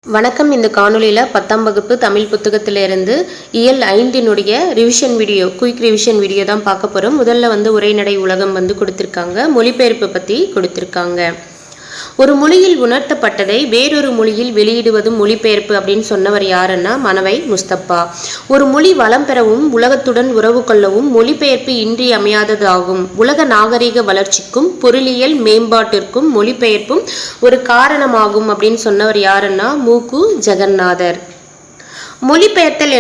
வணக்கம். இந்த காணொலியில் 10ஆம் வகுப்பு தமிழ் புத்தகத்திலிருந்து இயல் 5 revision video, quick revision video தான் பார்க்க போகிறோம். முதல்ல உரைநடை உலகம் கொடுத்துருக்காங்க. மொழிபெயர்ப்பு பற்றி கொடுத்துருக்காங்க. ஒரு மொழியில் உணர்த்தப்பட்டதை வேறொரு மொழியில் வெளியிடுவதும் மொழிபெயர்ப்பு அப்படின்னு சொன்னவர் யாருன்னா மனவை முஸ்தபா. ஒரு மொழி வளம் பெறவும் உலகத்துடன் உறவு கொள்ளவும் மொழிபெயர்ப்பு இன்றியமையாததாகும். உலக நாகரிக வளர்ச்சிக்கும் பொருளியல் மேம்பாட்டிற்கும் மொழிபெயர்ப்பும் ஒரு காரணமாகும் அப்படின்னு சொன்னவர் யாருன்னா மூக்கு ஜெகநாதர். மொழிபெயர்த்தல்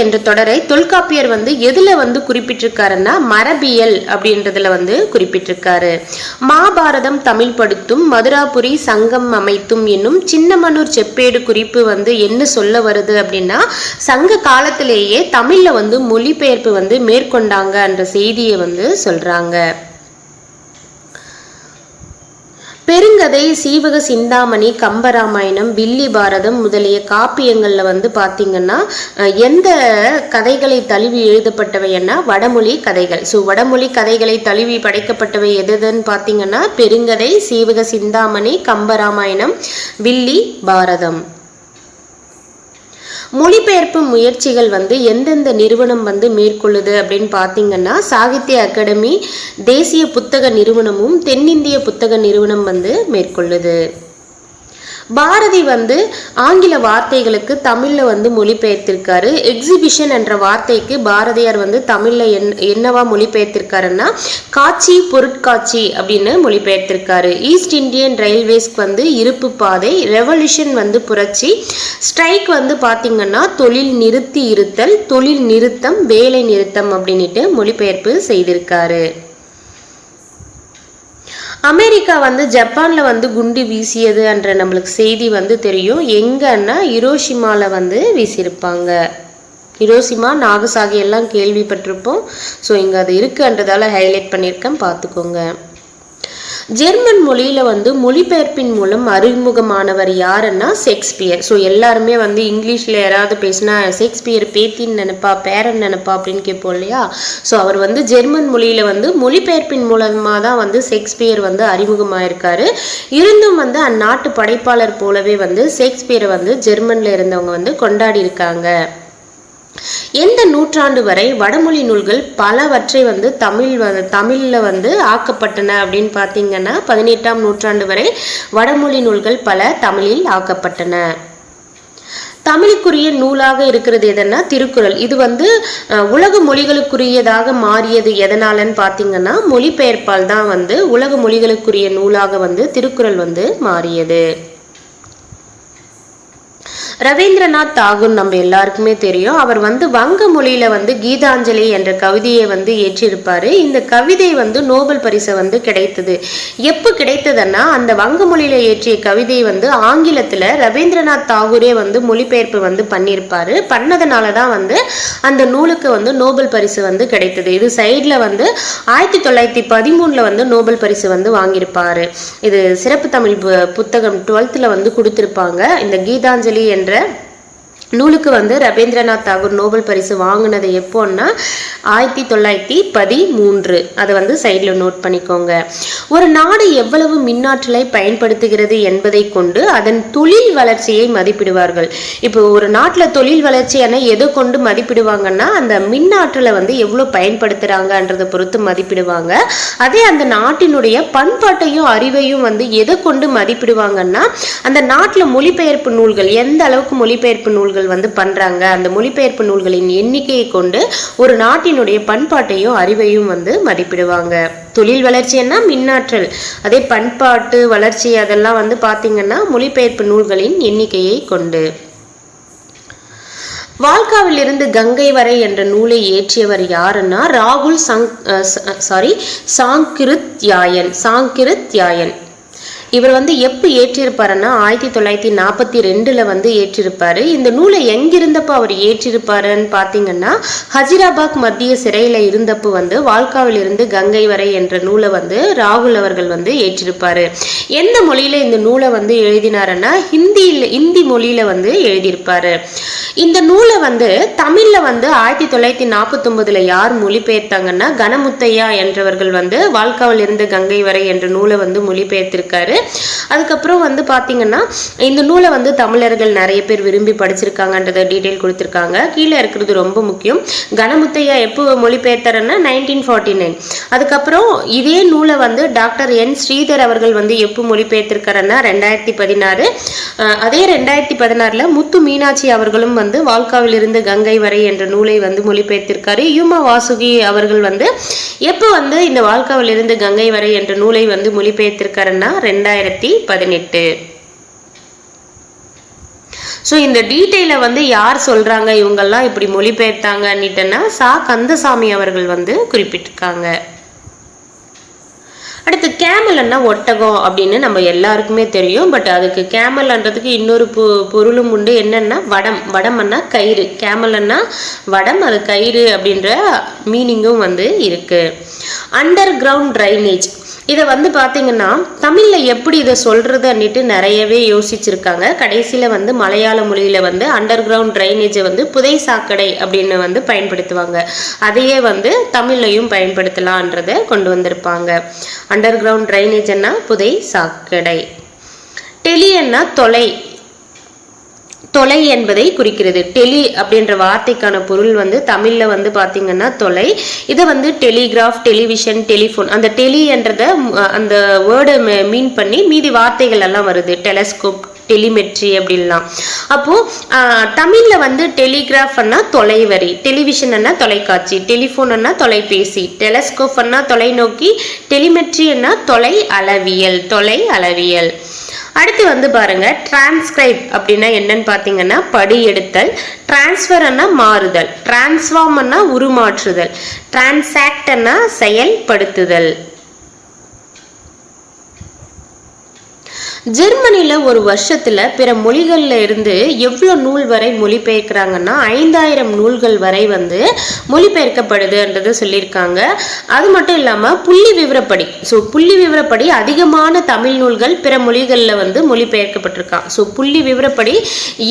என்ற தொடரை தொல்காப்பியர் எதுல குறிப்பிட்டிருக்காருன்னா மரபியல் அப்படின்றதுல குறிப்பிட்டிருக்காரு. மகாபாரதம் தமிழ் படுத்தும் மதுராபுரி சங்கம் அமைத்தும் என்னும் சின்னமனூர் செப்பேடு குறிப்பு என்ன சொல்ல வருது அப்படின்னா சங்க காலத்திலேயே தமிழ்ல மொழிபெயர்ப்பு மேற்கொண்டாங்க என்ற செய்தியை சொல்றாங்க. பெருங்கதை, சீவக சிந்தாமணி, கம்பராமாயணம், வில்லி பாரதம் முதலிய காப்பியங்கள்ல பார்த்தீங்கன்னா எந்த கதைகளை தழுவி எழுதப்பட்டவைன்னா வடமொழி கதைகள். வடமொழி கதைகளை தழுவி படைக்கப்பட்டவை எதுன்னு பார்த்தீங்கன்னா பெருங்கதை, சீவக சிந்தாமணி, கம்பராமாயணம், வில்லி பாரதம். மொழிபெயர்ப்பு முயற்சிகள் எந்தெந்த நிறுவனம் மேற்கொள்ளுது அப்படின்னு பார்த்தீங்கன்னா சாகித்ய அகாடமி, தேசிய புத்தக நிறுவனமும் தென்னிந்திய புத்தக நிறுவனம் மேற்கொள்ளுது. பாரதி ஆங்கில வார்த்தைகளுக்கு தமிழ்ல மொழிபெயர்த்திருக்காரு. எக்ஸிபிஷன் என்ற வார்த்தைக்கு பாரதியார் தமிழ்ல என்னவா மொழிபெயர்த்திருக்காருன்னா காட்சி, பொருட்காட்சி அப்படின்னு மொழிபெயர்த்திருக்காரு. ஈஸ்ட் இந்தியன் ரயில்வேஸ்க்கு இருப்பு பாதை, ரெவல்யூஷன் புரட்சி, ஸ்ட்ரைக் பாத்தீங்கன்னா தொழில் நிறுத்தி இருத்தல், தொழில் நிறுத்தம், வேலை நிறுத்தம் அப்படின்ட்டு மொழிபெயர்ப்பு செய்திருக்காரு. அமெரிக்கா ஜப்பான்ல குண்டு வீசியது என்ற நம்மளுக்கு செய்தி தெரியும். எங்கன்னா ஹிரோஷிமால வீசியிருப்பாங்க. ஹிரோஷிமா, நாகசாகி எல்லாம் கேள்விப்பட்டிருப்போம். இங்க அது இருக்குன்றதால ஹைலைட் பண்ணியிருக்கேன், பார்த்துக்கோங்க. ஜெர்மன் மொழியில மொழிபெயர்ப்பின் மூலம் அறிமுகமானவர் யாருன்னா ஷேக்ஸ்பியர். எல்லாருமே இங்கிலீஷ்ல யாராவது பேசினா ஷேக்ஸ்பியர் பேத்தின்னு நினைப்பா, பேரன் நினைப்பா அப்படின்னு கேட்போம் இல்லையா. அவர் ஜெர்மன் மொழியில மொழிபெயர்ப்பின் மூலமா தான் ஷேக்ஸ்பியர் அறிமுகமாயிருக்காரு. இருந்தும் அந்நாட்டு படைப்பாளர் போலவே ஷேக்ஸ்பியரை ஜெர்மன்ல இருந்தவங்க கொண்டாடி இருக்காங்க. எந்த நூற்றாண்டு வரை வடமொழி நூல்கள் பலவற்றை தமிழ்ல ஆக்கப்பட்டன அப்படின்னு பார்த்தீங்கன்னா 18ஆம் நூற்றாண்டு வரை வடமொழி நூல்கள் பல தமிழில் ஆக்கப்பட்டன. தமிழுக்குரிய நூலாக இருக்கிறது எதனா திருக்குறள். இது உலக மொழிகளுக்குரியதாக மாறியது எதனாலன்னு பார்த்தீங்கன்னா மொழிபெயர்ப்பால் தான் உலக மொழிகளுக்குரிய நூலாக திருக்குறள் மாறியது. ரவீந்திரநாத் தாகூர் நம்ம எல்லாருக்குமே தெரியும். அவர் வங்க மொழியில கீதாஞ்சலி என்ற கவிதையை ஏற்றிருப்பாரு. இந்த கவிதை நோபல் பரிசு கிடைத்தது. எப்போ கிடைத்ததுன்னா அந்த வங்க மொழியில ஏற்றிய கவிதை ஆங்கிலத்துல ரவீந்திரநாத் தாகூரே மொழிபெயர்ப்பு பண்ணியிருப்பாரு. பண்ணதுனாலதான் அந்த நூலுக்கு நோபல் பரிசு கிடைத்தது. இது சைட்ல 1913 நோபல் பரிசு வாங்கியிருப்பாரு. இது சிறப்பு தமிழ் புத்தகம் 12th கொடுத்திருப்பாங்க. இந்த கீதாஞ்சலி என்ற நூலுக்கு ரவீந்திரநாத் தாகூர் நோபல் பரிசு வாங்கினது எப்போன்னா 1913. அதை சைட்ல நோட் பண்ணிக்கோங்க. ஒரு நாடு எவ்வளவு மின்னாற்றலை பயன்படுத்துகிறது என்பதை கொண்டு அதன் தொழில் வளர்ச்சியை மதிப்பிடுவார்கள். இப்போ ஒரு நாட்டில் தொழில் வளர்ச்சியான எதை கொண்டு மதிப்பிடுவாங்கன்னா அந்த மின்னாற்றலை எவ்வளவு பயன்படுத்துறாங்கன்றதை பொறுத்து மதிப்பிடுவாங்க. அதே அந்த நாட்டினுடைய பண்பாட்டையும் அறிவையும் எதை கொண்டு மதிப்பிடுவாங்கன்னா அந்த நாட்டில் மொழிபெயர்ப்பு நூல்கள் எந்த அளவுக்கு மொழிபெயர்ப்பு நூல்கள் பண்றாங்க, அந்த மொழிபெயர்ப்பு நூல்களின் எண்ணிக்கையை கொண்டு ஒரு நாட்டினுடைய பண்பாட்டையும் அறிவையும் மதிப்பிடுவாங்க. தொழில் வளர்ச்சின்னா மின்னாற்றல், அதே பண்பாட்டு வளர்ச்சி அதெல்லாம் பாத்தீங்கன்னா மொழிபெயர்ப்பு நூல்களின் எண்ணிக்கையை கொண்டு. வாழ்காவில் இருந்து கங்கை வரை என்ற நூலை இயற்றியவர் யாருன்னா ராகுல் சாங்கிருத்யாயன். இவர் எப்போ ஏற்றிருப்பாருன்னா 1942 ஏற்றிருப்பாரு. இந்த நூலை எங்கிருந்தப்போ அவர் ஏற்றிருப்பாருன்னு பார்த்தீங்கன்னா ஹஜிராபாத் மத்திய சிறையில இருந்தப்போ வாழ்காவில் இருந்து கங்கை வரை என்ற நூலை ராகுல் அவர்கள் ஏற்றிருப்பாரு. எந்த மொழியில இந்த நூலை எழுதினாருன்னா ஹிந்தி மொழியில எழுதியிருப்பாரு. இந்த நூலை வந்து தமிழ்ல வந்து 1949 யார் மொழிபெயர்த்தாங்கன்னா கணமுத்தையா என்றவர்கள் வந்து வாழ்க்காவில் இருந்து கங்கை வரை என்ற நூலை வந்து மொழிபெயர்த்திருக்காரு. அதுக்கப்புறம் வந்து பாத்தீங்கன்னா இந்த நூலை வந்து தமிழர்கள் நிறைய பேர் விரும்பி படிச்சிருக்காங்கன்றத டீட்டெயில் கொடுத்திருக்காங்க. கீழே இருக்கிறது ரொம்ப முக்கியம். கணமுத்தையா எப்போ மொழிபெயர்த்தாருன்னா 1949. அதுக்கப்புறம் இதே நூலை வந்து டாக்டர் என் ஸ்ரீதர் அவர்கள் வந்து எப்போ மொழிபெயர்த்திருக்காருன்னா 2016. அதே 2016 முத்து மீனாட்சி அவர்களும் வந்து வாழ்க்காவில் இருந்து கங்கை வரை என்ற நூலை வந்து மொழிபெயர்த்திருக்காரு. யூமா வாசுகி அவர்கள் வந்து எப்போ வந்து இந்த வாழ்க்காவில் இருந்து கங்கை வரை என்ற நூலை வந்து மொழிபெயர்த்திருக்காருன்னா 2018. ஸோ இந்த டீட்டெயிலை வந்து யார் சொல்றாங்க இவங்கெல்லாம் இப்படி மொழிபெயர்த்தாங்கன்னுட்டுன்னா சா கந்தசாமி அவர்கள் வந்து குறிப்பிட்டிருக்காங்க. அடுத்து கேமல்னா ஒட்டகம் அப்படின்னு நம்ம எல்லாருக்குமே தெரியும். பட் அதுக்கு கேமல்ன்றதுக்கு இன்னொரு பொருளும் உண்டு. என்னன்னா வடம். வடம்னா கயிறு. கேமல்னா வடம், அது கயிறு அப்படின்ற மீனிங்கும் வந்து இருக்கு. அண்டர் கிரவுண்ட் ட்ரைனேஜ் இதை வந்து பார்த்தீங்கன்னா தமிழில் எப்படி இதை சொல்கிறதுன்னுட்டு நிறையவே யோசிச்சிருக்காங்க. கடைசியில் வந்து மலையாள மொழியில் வந்து அண்டர் கிரவுண்ட் ட்ரைனேஜை வந்து புதை சாக்கடை அப்படின்னு வந்து பயன்படுத்துவாங்க. அதையே வந்து தமிழ்லையும் பயன்படுத்தலான்றதை கொண்டு வந்திருப்பாங்க. அண்டர் கிரவுண்ட் ட்ரைனேஜ்னா புதை சாக்கடை. டெலியன்னா தொலை. தொலை என்பதை குறிக்கிறது. டெலி அப்படின்ற வார்த்தைக்கான பொருள் வந்து தமிழ்ல வந்து பாத்தீங்கன்னா தொலை. இதை வந்து டெலிகிராஃப், டெலிவிஷன், டெலிஃபோன், அந்த டெலி என்றத அந்த வேர்டை மீன் பண்ணி மீதி வார்த்தைகள் எல்லாம் வருது. டெலஸ்கோப், டெலிமெட்ரி அப்படின்லாம். அப்போ தமிழ்ல வந்து டெலிகிராஃப்னா தொலைவரி, டெலிவிஷன்னா தொலைக்காட்சி, டெலிஃபோன்னா தொலைபேசி, டெலஸ்கோப்னா தொலைநோக்கி, டெலிமெட்ரின்னா தொலை அளவியல், தொலை அளவியல். அடுத்து வந்து பாருங்க டிரான்ஸ்கிரைப் அப்படின்னா என்னன்னு பாத்தீங்கன்னா படி எடுத்தல். டிரான்ஸ்ஃபர்னா மாறுதல். டிரான்ஸ்ஃபார்ம்னா உருமாற்றுதல். டிரான்சாக்ட்னா செயல்படுத்துதல். ஜெர்மனில ஒரு வருஷத்துல பிற மொழிகள்ல இருந்து எவ்வளவு நூல் வரை மொழிபெயர்க்கிறாங்கன்னா 5000 நூல்கள் வரை வந்து மொழிபெயர்க்கப்படுதுன்றது சொல்லியிருக்காங்க. அது மட்டும் இல்லாம புள்ளி விவரப்படி, புள்ளி விவரப்படி அதிகமான தமிழ் நூல்கள் பிற மொழிகள்ல வந்து மொழிபெயர்க்கப்பட்டிருக்கான். புள்ளி விவரப்படி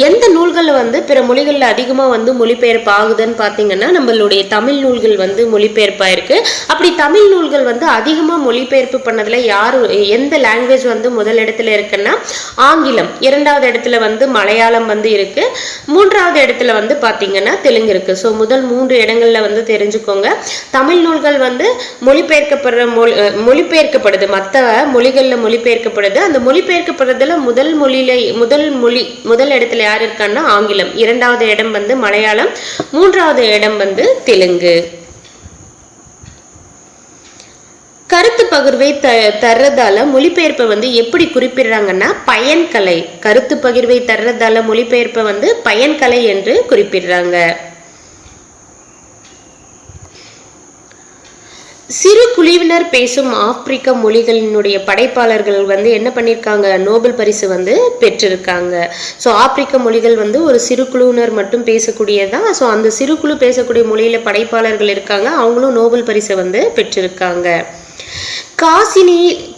எந்த நூல்கள் வந்து பிற மொழிகள்ல அதிகமா வந்து மொழிபெயர்ப்பு ஆகுதுன்னு பாத்தீங்கன்னா நம்மளுடைய தமிழ் நூல்கள் வந்து மொழிபெயர்ப்பாயிருக்கு. அப்படி தமிழ் நூல்கள் வந்து அதிகமா மொழிபெயர்ப்பு பண்ணதுல யாரு, எந்த லாங்குவேஜ் வந்து முதல் இடத்துல இருக்கு? ஆங்கிலம். இரண்டாவது இடத்துல வந்து மலையாளம் வந்து இருக்கு. மூன்றாவது இடத்துல வந்து பாத்தீங்கன்னா தெலுங்கு இருக்கு. முதல் 3 இடங்கள்ல வந்து தெரிஞ்சுக்கோங்க. தமிழ் நூல்கள் வந்து மொழிபெயர்க்கப்படுது, மற்ற மொழிகள்ல மொழிபெயர்க்கப்படுது. அந்த மொழிபெயர்க்கப்படுறதுல முதல் இடத்துல யார் இருக்கான்னா ஆங்கிலம். இரண்டாவது இடம் வந்து மலையாளம். மூன்றாவது இடம் வந்து தெலுங்கு. கருத்து பகிர்வை தர்றதால மொழிபெயர்ப்பை வந்து எப்படி குறிப்பிடுறாங்கன்னா பயன்கலை. கருத்து பகிர்வை தர்றதால மொழிபெயர்ப்பை வந்து பயன்கலை என்று குறிப்பிடுறாங்க. சிறு குழுவினர் பேசும் ஆப்பிரிக்க மொழிகளினுடைய படைப்பாளர்கள் வந்து என்ன பண்ணியிருக்காங்க, நோபல் பரிசு வந்து பெற்றிருக்காங்க. ஆப்பிரிக்க மொழிகள் வந்து ஒரு சிறு குழுவினர் மட்டும் பேசக்கூடியதான். அந்த சிறு குழு பேசக்கூடிய மொழியில படைப்பாளர்கள் இருக்காங்க, அவங்களும் நோபல் பரிசை வந்து பெற்றிருக்காங்க.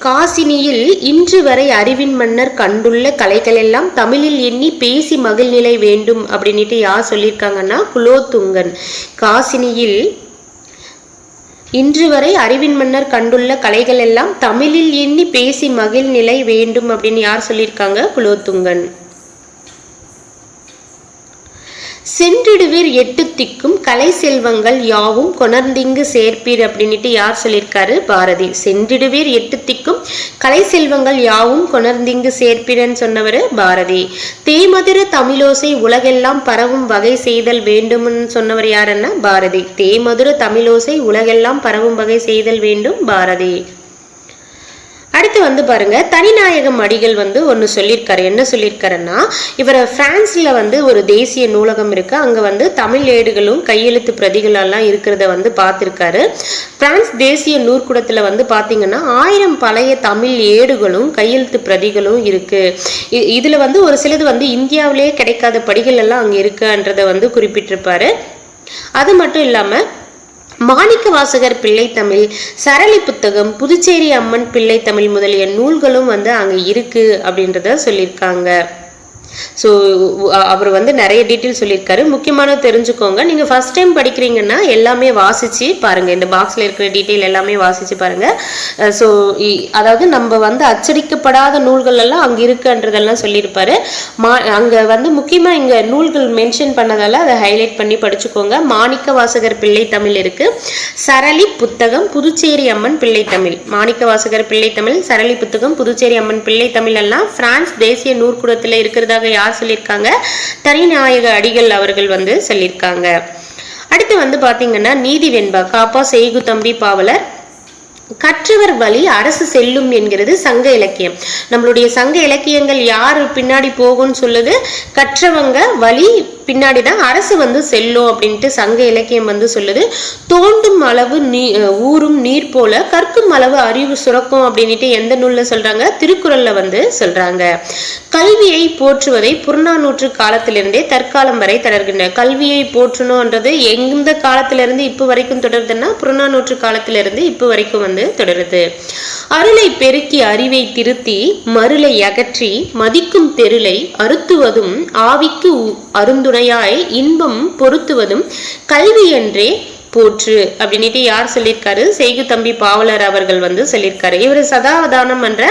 காசினியில் இன்று வரை அறிவின் மன்னர் கண்டுள்ள கலைகள் எல்லாம் தமிழில் எண்ணி பேசி மகிழ்நிலை வேண்டும் அப்படின்ட்டு யார் சொல்லியிருக்காங்கன்னா குலோத்துங்கன். காசினியில் இன்று வரை அறிவின் மன்னர் கண்டுள்ள கலைகள் எல்லாம் தமிழில் எண்ணி பேசி மகிழ்நிலை வேண்டும் அப்படின்னு யார் சொல்லியிருக்காங்க, குலோத்துங்கன். சென்றிடுவீர் 8 திக்கும் கலை செல்வங்கள் யாவும் கொணர்ந்திங்கு சேர்ப்பீர் அப்படின்ட்டு யார் சொல்லியிருக்காரு, பாரதி. சென்றிடுவீர் 8 திக்கும் கலை செல்வங்கள் யாவும் கொணர்ந்திங்கு சேர்ப்பீர்ன்னு சொன்னவர் பாரதி. தேமதுர தமிழோசை உலகெல்லாம் பரவும் வகை செய்தல் வேண்டும்னு சொன்னவர் யாருன்னா பாரதி. தேமதுர தமிழோசை உலகெல்லாம் பரவும் வகை செய்தல் வேண்டும், பாரதி. அடுத்து வந்து பாருங்க தனிநாயகம் அடிகள் வந்து ஒன்று சொல்லியிருக்காரு. என்ன சொல்லியிருக்காருன்னா, இவர் பிரான்ஸ்ல வந்து ஒரு தேசிய நூலகம் இருக்கு, அங்க வந்து தமிழ் ஏடுகளும் கையெழுத்து பிரதிகள் எல்லாம் இருக்கிறத வந்து பார்த்திருக்காரு. பிரான்ஸ் தேசிய நூற்கூடத்துல வந்து பாத்தீங்கன்னா 1000 பழைய தமிழ் ஏடுகளும் கையெழுத்து பிரதிகளும் இருக்கு. இதுல வந்து ஒரு சிலது வந்து இந்தியாவிலேயே கிடைக்காத படிகள் எல்லாம் அங்க இருக்குன்றத வந்து குறிப்பிட்டிருப்பாரு. அது மட்டும் இல்லாம மாணிக்க வாசகர் பிள்ளை தமிழ், சரளி புத்தகம், புதுச்சேரி அம்மன் பிள்ளை தமிழ் முதலிய நூல்களும் வந்து அங்க இருக்கு அப்படின்றத சொல்லியிருக்காங்க. ஸோ அவர் வந்து நிறைய டீட்டெயில் சொல்லியிருக்காரு. முக்கியமான தெரிஞ்சுக்கோங்க. நீங்கள் ஃபர்ஸ்ட் டைம் படிக்கிறீங்கன்னா எல்லாமே வாசித்து பாருங்கள். இந்த பாக்ஸில் இருக்கிற டீட்டெயில் எல்லாமே வாசித்து பாருங்கள். ஸோ அதாவது நம்ம வந்து அச்சடிக்கப்படாத நூல்கள் எல்லாம் அங்கே இருக்குன்றதெல்லாம் சொல்லியிருப்பாரு. அங்கே வந்து முக்கியமாக இங்கே நூல்கள் மென்ஷன் பண்ணதால அதை ஹைலைட் பண்ணி படிச்சுக்கோங்க. மாணிக்க வாசகர் பிள்ளை தமிழ் இருக்குது. சரளி புத்தகம் புதுச்சேரி அம்மன் பிள்ளை தமிழ். மாணிக்க வாசகர் பிள்ளை தமிழ், சரளி புத்தகம் புதுச்சேரி அம்மன் பிள்ளை தமிழ் எல்லாம் பிரான்ஸ் தேசிய நூற்கூடத்தில் இருக்கிறதாக யார் சொல்லியிருக்காங்க? தனிநாயக அடிகள் அவர்கள் வந்து சொல்லியிருக்காங்க. அடுத்து வந்து பாத்தீங்கன்னா நீதி வெண்பா காப்பா செய்குதம்பி பாவலர். கற்றவர் வழி அரசு செல்லும் என்கிறது சங்க இலக்கியம். நம்மளுடைய சங்க இலக்கியங்கள் யாரு பின்னாடி போகும்னு சொல்லுது? கற்றவங்க வழி பின்னாடி தான் அரசு வந்து செல்லும் அப்படின்ட்டு சங்க இலக்கியம் வந்து சொல்லுது. தோண்டும் அளவு ஊரும் நீர் போல கற்கும் அளவு அறிவு சுரக்கும் அப்படின்ட்டு எந்த நூல்ல சொல்றாங்க? திருக்குறள்ல வந்து சொல்றாங்க. கல்வியை போற்றுவதை புறநானூற்று காலத்திலிருந்தே தற்காலம் வரை தொடர்கின்றன. கல்வியை போற்றணும்ன்றது எந்த காலத்திலிருந்து இப்போ வரைக்கும் தொடருதுன்னா புறநானூற்று காலத்திலிருந்து இப்போ வரைக்கும் வந்து தொடருது. அருளை பெருக்கி அறிவை திருத்தி மருளை அகற்றி மதிக்கும் தெருளை அறுத்துவதும் ஆவிக்கு அருந்துணையாய் இன்பம் பொருத்துவதும் கல்வி என்றே போற்று அப்படின்ட்டு யார் சொல்லியிருக்காரு? செய்குதம்பி பாவலர் அவர்கள் வந்து சொல்லியிருக்காரு. இவர் சதாவதானம் என்ற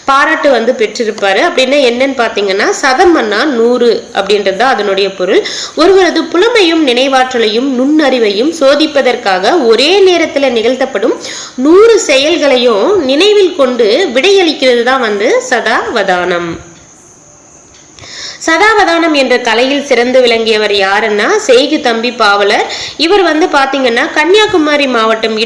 பாராட்டு வந்து பெற்றிருப்பாரு. அப்படின்னா என்னன்னு பாத்தீங்கன்னா சதமன்னா 100 அப்படின்றது அதனுடைய பொருள். ஒருவரது புலமையும் நினைவாற்றலையும் நுண்ணறிவையும் சோதிப்பதற்காக ஒரே நேரத்துல நிகழ்த்தப்படும் 100 செயல்களையும் நினைவில் கொண்டு விடையளிக்கிறது தான் வந்து சதாவதானம். சதாவதானம் என்ற கலையில் சிறந்து விளங்கியவர் யாருன்னா செய்குதம்பி பாவலர். இவர் வந்து பாத்தீங்கன்னா கன்னியாகுமரி மாவட்டம்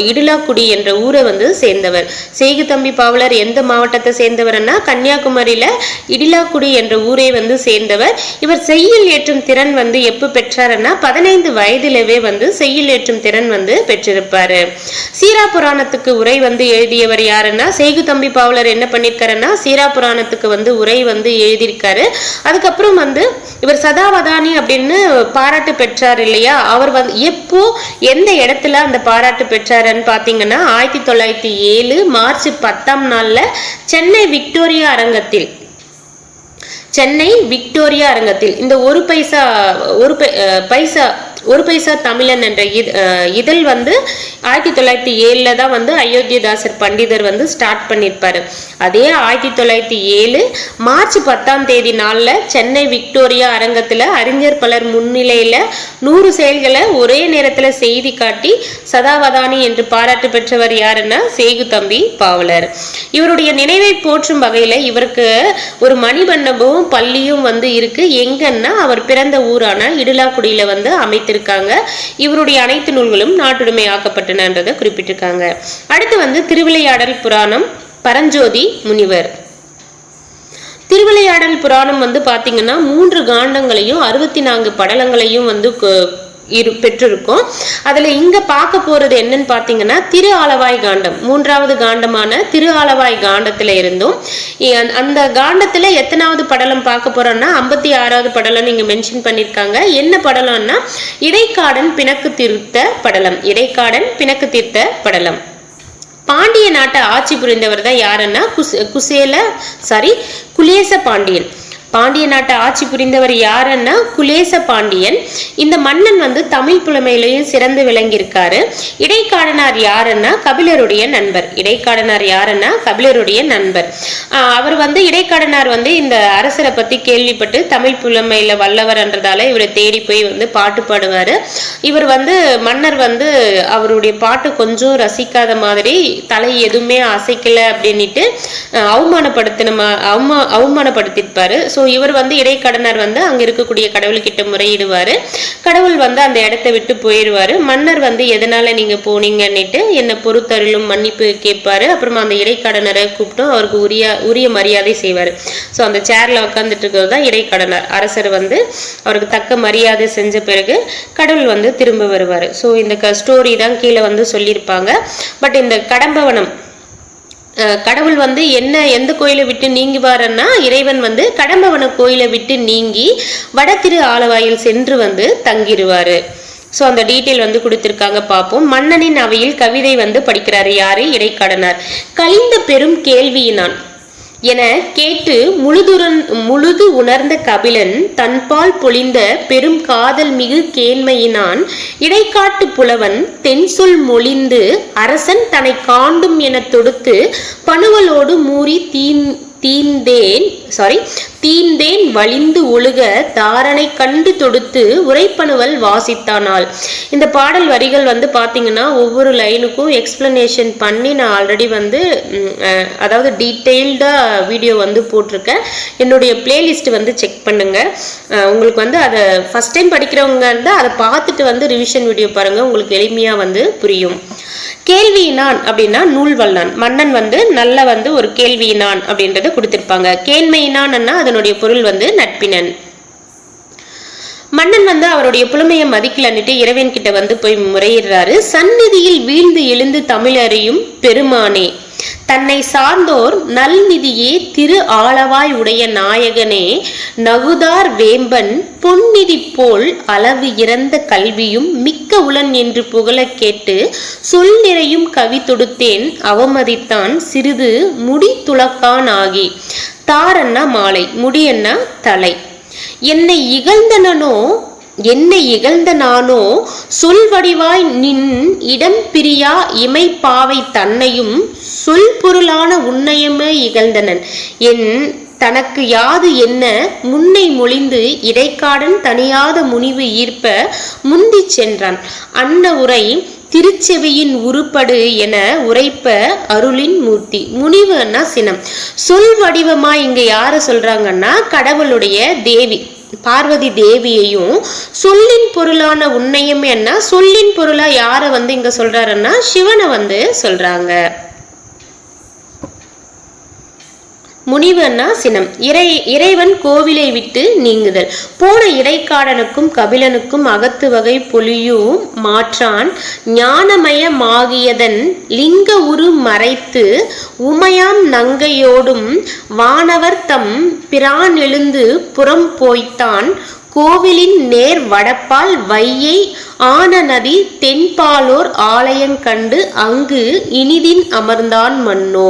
இடுலாக்குடி என்ற ஊரை வந்து சேர்ந்தவர். செய்குதம்பி பாவலர் எந்த மாவட்டத்தை சேர்ந்தவர்னா கன்னியாகுமரியில இடிலாக்குடி என்ற ஊரை வந்து சேர்ந்தவர். இவர் செய்யுள் ஏற்றும் திறன் வந்து எப்ப பெற்றாருன்னா 15 வயதிலவே வந்து செய்யுள் ஏற்றும் திறன் வந்து பெற்றிருப்பாரு. சீரா புராணத்துக்கு உரை வந்து எழுதியவர் யாருன்னா செய்குதம்பி பாவலர் என்ன பண்ணிருக்காருன்னா சீரா புராணத்துக்கு வந்து உரை வந்து எழுதியிருக்காரு. அதுக்கப்புறம் வந்து இவர் சதாவதானி அப்படின்னு பாராட்டு பெற்றார் இல்லையா? அவர் வந்து எப்போ எந்த இடத்துல அந்த பாராட்டு பெற்றாருன்னு பாத்தீங்கன்னா 1907 மார்ச் 10ஆம் நாள்ல சென்னை விக்டோரியா அரங்கத்தில் இந்த ஒரு பைசா தமிழன் என்ற இதழ் வந்து 1907 தான் வந்து அயோத்தியதாசர் பண்டிதர் வந்து ஸ்டார்ட் பண்ணிருப்பாரு. அதே 1907 மார்ச் 10ஆம் தேதி நாள்ல சென்னை விக்டோரியா அரங்கத்துல அறிஞர் பலர் முன்னிலையில 100 செயல்களை ஒரே நேரத்துல செய்தி காட்டி சதாவதானி என்று பாராட்டு பெற்றவர் யாருன்னா செய்குதம்பி பாவலர். இவருடைய நினைவை போற்றும் வகையில இவருக்கு ஒரு மணிமண்டபமும் பள்ளியும் வந்து இருக்கு. எங்கன்னா அவர் பிறந்த ஊரான இடுலாக்குடியில வந்து அமைத்திருக்காங்க. இவருடைய அனைத்து நூல்களும் நாட்டுடைமை ஆக்கப்பட்டனன்றதை குறிப்பிட்டிருக்காங்க. அடுத்து வந்து திருவிளையாடல் புராணம் பரஞ்சோதி முனிவர். திருவிளையாடல் புராணம் வந்து பாத்தீங்கன்னா 3 காண்டங்களையும் 64 படலங்களையும் வந்து பெற்றிருக்கும். அதுல இங்க பார்க்க போறது என்னன்னு பாத்தீங்கன்னா திரு ஆலவாய் காண்டம், 3வது காண்டமான திரு ஆலவாய் காண்டத்துல இருந்தும் அந்த காண்டத்துல எத்தனாவது படலம் பார்க்க போறோம்னா 56வது படலம் நீங்க மென்ஷன் பண்ணிருக்காங்க. என்ன படலம்னா இடைக்காடன் பிணக்கு தீர்த்த படலம். பாண்டிய நாட்டை ஆட்சி புரிந்தவர் தான் யாருன்னா குலேச பாண்டியன். பாண்டிய நாட்டை ஆட்சி புரிந்தவர் யாருன்னா குலேச பாண்டியன். இந்த மன்னன் வந்து தமிழ் புலமையிலையும் சிறந்து விளங்கியிருக்காரு. இடைக்காடனார் யாருன்னா கபிலருடைய நண்பர். அவர் வந்து இடைக்காடனார் வந்து இந்த அரசரை பத்தி கேள்விப்பட்டு தமிழ் புலமையில வல்லவர்ன்றதால இவரை தேடி போய் வந்து பாட்டு பாடுவாரு. இவர் வந்து மன்னர் வந்து அவருடைய பாட்டு கொஞ்சம் ரசிக்காத மாதிரி தலை எதுவுமே அசைக்கல அப்படின்னுட்டு அவமானப்படுத்திருப்பாரு. இவர் வந்து இடைக்கடனர் வந்து அங்க இருக்கக்கூடிய கடவுள்கிட்ட முறையிடுவாரு. கடவுள் வந்து அந்த இடத்தை விட்டு போயிடுவாரு. மன்னர் வந்து எதனால நீங்க போனீங்கன்னுட்டு என்ன பொறுத்தருளும் மன்னிப்பு கேட்பாரு. அப்புறமா அந்த இடைக்கடனரை கூப்பிட்டும் அவருக்கு உரிய மரியாதை செய்வாரு. ஸோ அந்த சேர்ல உட்காந்துட்டு இருக்கிறது தான் இடைக்கடனர். அரசர் வந்து அவருக்கு தக்க மரியாதை செஞ்ச பிறகு கடவுள் வந்து திரும்ப வருவாரு. ஸோ இந்த ஸ்டோரி தான் கீழே வந்து சொல்லியிருப்பாங்க. பட் இந்த கடம்பவனம் கடவுள் வந்து எந்த கோயிலை விட்டு நீங்குவாருன்னா இறைவன் வந்து கடம்பவன கோயிலை விட்டு நீங்கி வட திரு ஆலவாயில் சென்று வந்து தங்கிடுவாரு. ஸோ அந்த டீட்டெயில் வந்து கொடுத்துருக்காங்க, பார்ப்போம். மன்னனின் அவையில் கவிதை வந்து படிக்கிறாரு யாரு? இடைக்காடனார். கலிந்த பெரும் கேள்வியினான் என கேட்டு முழுது உணர்ந்த கபிலன் தன்பால் பொழிந்த பெரும் காதல் மிகு கேண்மையினான் இடைக்காட்டு புலவன் தென்சொல் மொழிந்து அரசன் தன்னை காண்டும் என தொடுத்து பணுவலோடு மூறி தீந்தேன் வலிந்து ஒழுக தாரனை கண்டு தொடுத்து உரைப்பணுவல் வாசித்தானால். இந்த பாடல் வரிகள் வந்து பார்த்தீங்கன்னா ஒவ்வொரு லைனுக்கும் எக்ஸ்பிளனேஷன் பண்ணி நான் ஆல்ரெடி வந்து அதாவது டீட்டெயில்டாக வீடியோ வந்து போட்டிருக்கேன். என்னுடைய பிளேலிஸ்ட் வந்து செக் பண்ணுங்க. உங்களுக்கு வந்து அதை ஃபஸ்ட் டைம் படிக்கிறவங்க இருந்தால் அதை பார்த்துட்டு வந்து ரிவிஷன் வீடியோ பாருங்கள், உங்களுக்கு எளிமையாக வந்து புரியும். கேள்வியினான் அப்படின்னா நூல் வல்லான். மன்னன் வந்து நல்ல வந்து ஒரு கேள்வியினான் அப்படின்றத கொடுத்திருப்பாங்க. கேண்மையினான்னா அதனுடைய பொருள் வந்து நட்பினன். மன்னன் வந்து அவருடைய புலமையை மதிக்கலன்னுட்டு இறைவன் கிட்ட வந்து போய் முறையிடுறாரு. சந்நிதியில் வீழ்ந்து எழுந்து தமிழறியும் பெருமானே, தன்னை சார்ந்தோர் நல்நிதியே திரு ஆளவாய் உடைய நாயகனே, நகுதார் வேம்பன் பொன்னிதி போல் அளவு இறந்த கல்வியும் மிக்க உளன் என்று புகழ கேட்டு சொல் நிறையும் கவி தொடுத்தேன் அவமதித்தான் சிறிது முடி துளக்கான் ஆகி. தாரன்னா மாலை, முடியன்னா தலை. என்னை இகழ்ந்த நானோ சொல் வடிவாய் நின் இடம் பிரியா இமை பாவை தன்னையும் சொல் பொருளான உன்னையுமே இகழ்ந்தனன் என் தனக்கு யாது என்ன முன்னை மொழிந்து இடைக்காடன் தனியாத முனிவு ஈர்ப்ப முந்தி சென்றான். அன்ன உரை திருச்செவியின் உருப்படு என உரைப்ப அருளின் மூர்த்தி. முனிவுன்னா சினம். சொல் வடிவமா இங்க யாரு சொல்றாங்கன்னா கடவுளுடைய தேவி பார்வதி தேவியையும் சொல்லின் பொருளான உன்னையும் என்ன சொல்லின் பொருளா யார வந்து இங்க சொல்றாருன்னா சிவனை வந்து சொல்றாங்க. முனிவன்னா சினம். இறைவன் கோவிலை விட்டு நீங்குதல். போன இடைக்காடனுக்கும் கபிலனுக்கும் அகத்து வகை பொலியும் மாற்றான் ஞானமயமாகியதன் லிங்க உரு மறைத்து உமையாம் நங்கையோடும் வானவர் தம் பிரான் எழுந்து புறம் போய்த்தான் கோவிலின் நேர் வடப்பால் வையை ஆன நதி தென்பாலோர் ஆலயங்கண்டு அங்கு இனிதின் அமர்ந்தான் மன்னோ.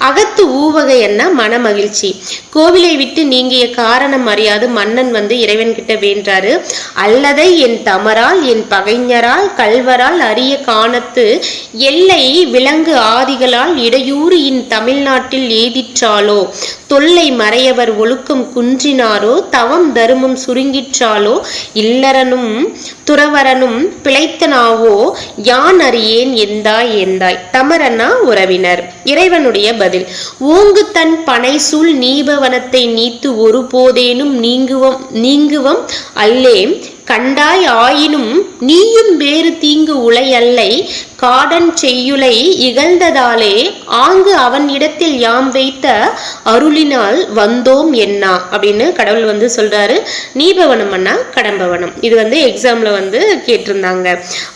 அகத்து ஊவகை என்ன மனமகிழ்ச்சி. கோவிலை விட்டு நீங்கிய காரணம் அறியாது மன்னன் வந்து இறைவன் கிட்ட வேண்டாரு. அல்லதை என் தமரால் என் பகைஞரால் கல்வரால் அரிய காணத்து எல்லை விலங்கு ஆதிகளால் இடையூறு இன் தமிழ்நாட்டில் ஏதிற்றாலோ தொல்லை மறையவர் ஒழுக்கம் குன்றினாரோ தவம் தருமம் சுருங்கிற்றாலோ இல்லறனும் துறவரனும் பிழைத்தனாவோ யான் அறியேன் எந்தாய். தமரனா உறவினர். இறைவனுடைய பதில். ஓங்கு தன் பனை சூழ் நீபவனத்தை நீத்து ஒரு போதேனும் நீங்குவம் அல்லேம் கண்டாய் ஆயினும் நீயும் வேறு தீங்கு உலை அல்லை காடன் செய்யுளை இகழ்ந்ததாலே ஆங்கு அவன் இடத்தில் யாம் வைத்த அருளினால் வந்தோம் என்னா அப்படின்னு கடவுள் வந்து சொல்றாரு. நீபவனம் அண்ணா கடம்பவனம். இது வந்து எக்ஸாம்ல வந்து கேட்டிருந்தாங்க.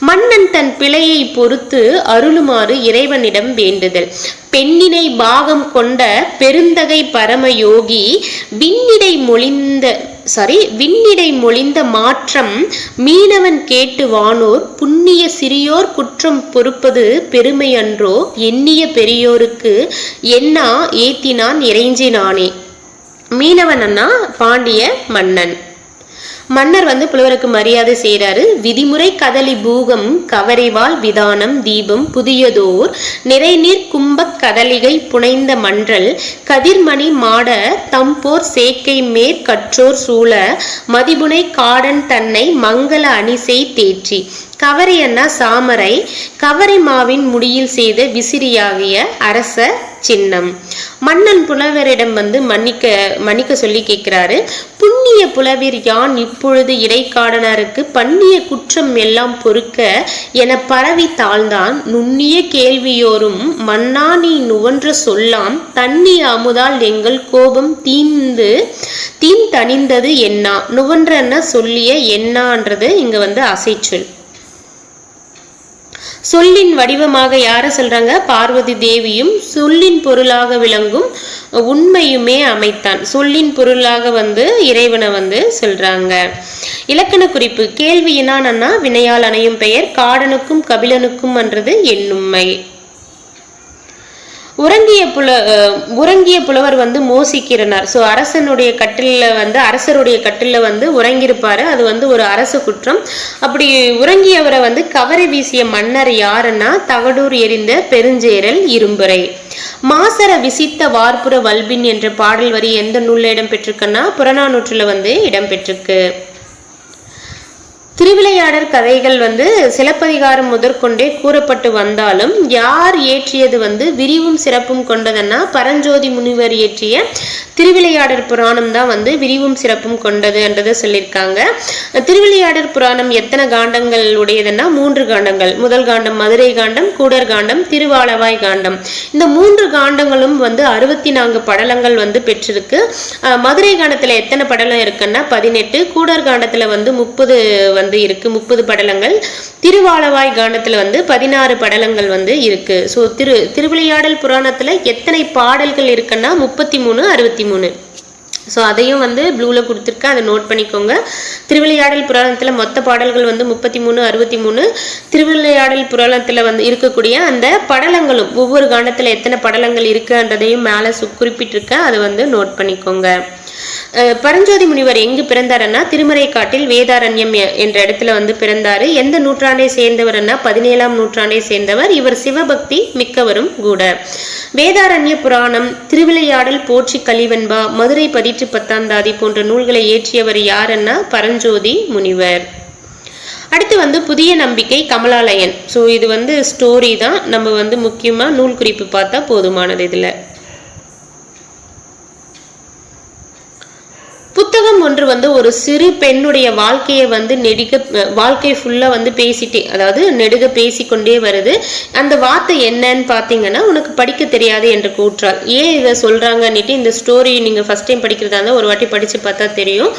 மன்னன் தன் பிழையை பொறுத்து அருளுமாறு இறைவனிடம் வேண்டுதல். பெண்ணினை பாகம் கொண்ட பெருந்தகை பரமயோகி விண்ணிடை மொழிந்த மாற்றம் மீனவன் கேட்டு வானோர் புண்ணிய சிறியோர் குற்றம் பொறுப்பது பெருமை அன்றோ எண்ணிய பெரியோருக்கு என்னா ஏத்தினான் இறைஞ்சினானே. மீனவன் அண்ணா பாண்டிய மன்னன். மன்னர் வந்து புலவருக்கு மரியாதை செய்யறாரு. விதிமுறை கதலி பூகம் கவரிவால் விதானம் தீபம் புதியதோர் நிறைநீர் கும்பக் கதலிகை புனைந்த மன்றல் கதிர்மணி மாட தம்போர் சேக்கை மேற்கற்றோர் சூழ மதிபுனை காடன் தன்னை மங்கள அணிசை தேற்றி. கவரி அண்ணா சாமரை. கவரி மாவின் முடியில் செய்த விசிறியாகிய அரச சின்னம். மன்னன் புலவரிடம் வந்து மன்னிக்க சொல்லி கேட்கிறாரு. புண்ணிய புலவீர் யான் இப்பொழுது இடைக்காடனருக்கு பண்ணிய குற்றம் எல்லாம் பொறுக்க என பரவி தாழ்ந்தான் நுண்ணிய கேள்வியோரும் மன்னா நீ நுவன்ற சொல்லாம் தண்ணிய அமுதால் எங்கள் கோபம் தீம் தணிந்தது என்னா. நுவன்றன்னா சொல்லிய என்னான்றது இங்க வந்து அசைச்சொல். சொல்லின் வடிவமாக யார சொல்றாங்க? பார்வதி தேவியும் சொல்லின் பொருளாக விளங்கும் உண்மையுமே அமைத்தான். சொல்லின் பொருளாக வந்து இறைவனை வந்து சொல்றாங்க. இலக்கண குறிப்பு. கேள்வியினான்னா வினையால் அணையும் பெயர். காடனுக்கும் கபிலனுக்கும் என்றது எண்ணும்மை. உறங்கிய புலவர் வந்து மோசிக்கிறனார். ஸோ அரசருடைய கட்டில வந்து உறங்கியிருப்பாரு. அது வந்து ஒரு அரசு குற்றம். அப்படி உறங்கியவரை வந்து கவரி வீசிய மன்னர் யாருன்னா தகடூர் எரிந்த பெருஞ்சேரல் இரும்புரை. மாசர விசித்த வார்ப்புற வல்பின் என்ற பாடல் வரி எந்த நூல்ல இடம்பெற்றிருக்குன்னா புறநானூற்றுல வந்து இடம்பெற்றிருக்கு. திருவிளையாடற் கதைகள் வந்து சிலப்பதிகாரம் முதற்கொண்டே கூறப்பட்டு வந்தாலும் யார் இயற்றியது வந்து விரிவும் சிறப்பும் கொண்டதுன்னா பரஞ்சோதி முனிவர் இயற்றிய திருவிளையாடற் புராணம் தான் வந்து விரிவும் சிறப்பும் கொண்டது என்றதை சொல்லியிருக்காங்க. திருவிளையாடற் புராணம் எத்தனை காண்டங்கள் உடையதுன்னா 3 காண்டங்கள். முதல் காண்டம் மதுரை காண்டம், கூடர் காண்டம், திருவாலவாய் காண்டம். இந்த 3 காண்டங்களும் வந்து 64 படலங்கள் வந்து பெற்றிருக்கு. மதுரை காண்டத்துல எத்தனை படலம் இருக்குன்னா 18, கூடர் காண்டத்துல வந்து 30 வந்து இருக்கு, 30 படலங்கள். திருவாலவாய் காண்டத்துல வந்து 16 படலங்கள் வந்து இருக்கு. ஸோ திருவிளையாடல் புராணத்துல எத்தனை பாடல்கள் இருக்குன்னா 33, 63. ஸோ அதையும் வந்து ப்ளூவில் கொடுத்துருக்கேன், அதை நோட் பண்ணிக்கோங்க. திருவிளையாடல் புராணத்தில் மொத்த பாடல்கள் வந்து 33, 63. திருவிளையாடல் புராணத்தில் வந்து இருக்கக்கூடிய அந்த படலங்களும் ஒவ்வொரு காண்டத்தில் எத்தனை படலங்கள் இருக்குன்றதையும் மேலே குறிப்பிட்டிருக்கேன், அதை வந்து நோட் பண்ணிக்கோங்க. பரஞ்சோதி முனிவர் எங்கு பிறந்தாருன்னா திருமறைக்காட்டில் வேதாரண்யம் என்ற இடத்துல வந்து பிறந்தாரு. எந்த நூற்றாண்டை சேர்ந்தவர்னா 17ஆம் நூற்றாண்டை சேர்ந்தவர். இவர் சிவபக்தி மிக்கவரும் கூட. வேதாரண்ய புராணம், திருவிளையாடல், போற்றி கலிவெண்பா, மதுரை பதிற்று பத்தாந்தாதி போன்ற நூல்களை இயற்றியவர் யாருன்னா பரஞ்சோதி முனிவர். அடுத்து வந்து புதிய நம்பிக்கை கமலாலயன். ஸோ இது வந்து ஸ்டோரி தான், நம்ம வந்து முக்கியமாக நூல் குறிப்பு பார்த்தா போதுமானது. இதில் புத்தகம் ஒன்று வந்து ஒரு சிறு பெண்ணுடைய வாழ்க்கையை வந்து வாழ்க்கை ஃபுல்லா வந்து பேசிட்டே, அதாவது நெடுக பேசிக்கொண்டே வருது. அந்த வார்த்தை என்னன்னு பார்த்தீங்கன்னா உனக்கு படிக்க தெரியாது என்று கூற்றால். ஏன் இதை சொல்றாங்கன்னுட்டு இந்த ஸ்டோரி நீங்க ஃபர்ஸ்ட் டைம் படிக்கிறதா இருந்தால் ஒரு வாட்டி படிச்சு பார்த்தா தெரியும்.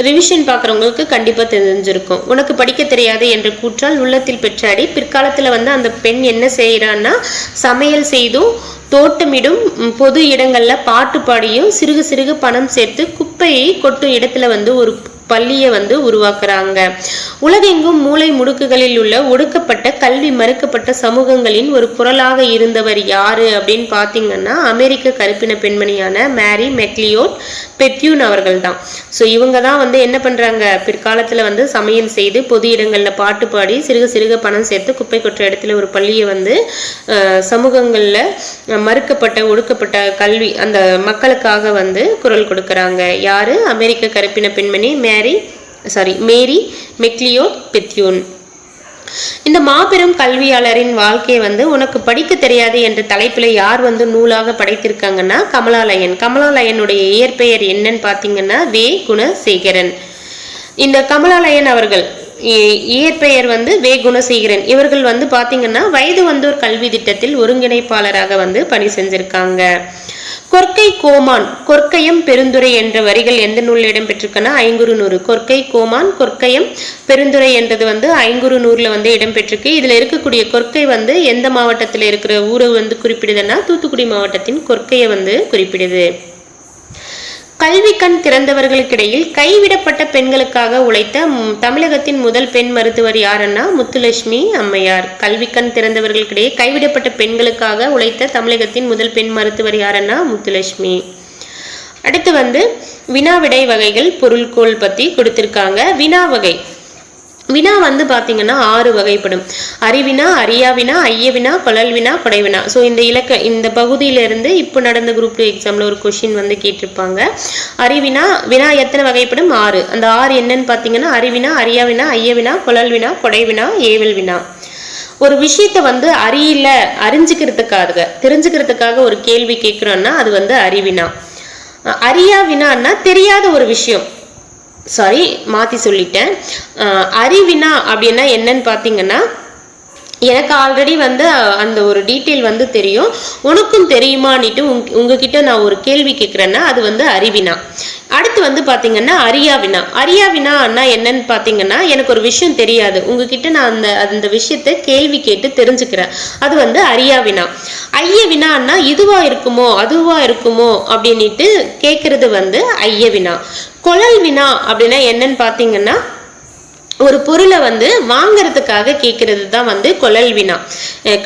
ரிவிஷன் பார்க்குறவங்களுக்கு கண்டிப்பா தெரிஞ்சிருக்கும். உனக்கு படிக்க தெரியாது என்று கூற்றால் உள்ளத்தில் பெற்றாடி. பிற்காலத்துல வந்து அந்த பெண் என்ன செய்யறான்னா சமையல் செய்தும் தோட்டமிடும் பொது இடங்கள்ல பாட்டு பாடியும் சிறுகு சிறுகு பணம் சேர்த்து குப்பையை கொட்டும் இடத்துல வந்து ஒரு பள்ளியை வந்து உருவாக்குறாங்க. உலகெங்கும் மூளை முடுக்குகளில் உள்ள ஒடுக்கப்பட்ட கல்வி மறுக்கப்பட்ட சமூகங்களின் ஒரு குரலாக இருந்தவர் யாரு அப்படின்னு பாத்தீங்கன்னா அமெரிக்க கருப்பின பெண்மணியான மேரி மெக்லியோட் பெத்யூன் அவர்கள் தான். ஸோ இவங்க தான் வந்து என்ன பண்றாங்க, பிற்காலத்துல வந்து சமையல் செய்து பொது இடங்கள்ல பாட்டு பாடி சிறுக சிறுக பணம் சேர்த்து குப்பை கொற்ற இடத்துல ஒரு பள்ளியை வந்து சமூகங்கள்ல மறுக்கப்பட்ட ஒடுக்கப்பட்ட கல்வி அந்த மக்களுக்காக வந்து குரல் கொடுக்கறாங்க. யாரு, அமெரிக்க கருப்பின பெண்மணி மேரி மெக்லியோட் பெத்யூன். இந்த மாபெரும் கல்வியாளரின் வாழ்க்கையை வந்து உனக்கு படிக்க தெரியாது என்ற தலைப்பில் யார் வந்து நூலாக படைத்திருக்காங்கன்னா கமலாலயன். கமலாலயனுடைய இயற்பெயர் என்னன்னு பார்த்தீங்கன்னா வே குணசேகரன். இந்த கமலாலயன் அவர்கள் இயற்பெயர் வந்து வே குணசேகரன். இவர்கள் வந்து பார்த்தீங்கன்னா வயது வந்தோர் கல்வி திட்டத்தில் ஒருங்கிணைப்பாளராக வந்து பணி செஞ்சிருக்காங்க. கொற்கை கோமான் கொற்கையம் பெருந்துரை என்ற வரிகள் எந்த நூலில் இடம்பெற்றிருக்குன்னா ஐங்குறுநூறு. கொற்கை கோமான் கொற்கையம் பெருந்துரை என்றது வந்து ஐங்குறுநூறுல வந்து இடம்பெற்றிருக்கு. இதுல இருக்கக்கூடிய கொற்கை வந்து எந்த மாவட்டத்தில் இருக்கிற ஊரை வந்து குறிப்பிடுதுன்னா தூத்துக்குடி மாவட்டத்தின் கொற்கையை வந்து குறிப்பிடுது. கல்வி கண் திறந்தவர்களுக்கிடையில் கைவிடப்பட்ட பெண்களுக்காக உழைத்த தமிழகத்தின் முதல் பெண் மருத்துவர் யாருன்னா முத்துலட்சுமி அம்மையார். கல்வி கண் திறந்தவர்களுக்கிடையே கைவிடப்பட்ட பெண்களுக்காக உழைத்த தமிழகத்தின் முதல் பெண் மருத்துவர் யாருன்னா முத்துலட்சுமி. அடுத்து வந்து வினா விடை வகைகள் பொருள்கோள் பத்தி கொடுத்திருக்காங்க. வினா வகை வினா வந்து பாத்தீங்கன்னா 6 வகைப்படும். அறிவினா, அறியாவினா, ஐயவினா, கொழல்வினா, கொடைவினா. ஸோ இந்த பகுதியிலிருந்து இப்போ நடந்த குரூப் 2 எக்ஸாம்ல ஒரு கொஸ்டின் வந்து கேட்டிருப்பாங்க. அறிவினா வினா எத்தனை வகைப்படும்? 6. அந்த 6 என்னன்னு பாத்தீங்கன்னா அறிவினா, அறியாவினா, ஐயவினா, கொழல்வினா, கொடைவினா, ஏவல் வினா. ஒரு விஷயத்த வந்து தெரிஞ்சுக்கிறதுக்காக ஒரு கேள்வி கேட்கிறோம்னா அது வந்து அறிவினா. அறியாவினான்னா தெரியாத ஒரு விஷயம், மாத்தி சொல்லிட்டேன். அறிவினா அப்படின்னா என்னன்னு பாத்தீங்கன்னா எனக்கு ஆல்ரெடி வந்து அந்த ஒரு டீட்டெயில் வந்து தெரியும், உனக்கும் தெரியுமான்னுட்டு உங்ககிட்ட நான் ஒரு கேள்வி கேட்குறேன்னா அது வந்து அறிவினா. அடுத்து வந்து பாத்தீங்கன்னா அறியாவினா. அறியாவினா என்னன்னு பாத்தீங்கன்னா எனக்கு ஒரு விஷயம் தெரியாது, உங்ககிட்ட நான் அந்த விஷயத்த கேள்வி கேட்டு தெரிஞ்சுக்கிறேன், அது வந்து அறியாவினா. ஐயவினா இதுவா இருக்குமோ அதுவா இருக்குமோ அப்படின்ட்டு கேட்கறது வந்து ஐயவினா. கொழல் வினா அப்படின்னா என்னன்னு பாத்தீங்கன்னா ஒரு பொருளை வந்து வாங்கறதுக்காக கேட்கறது தான் வந்து கொழல் வினா.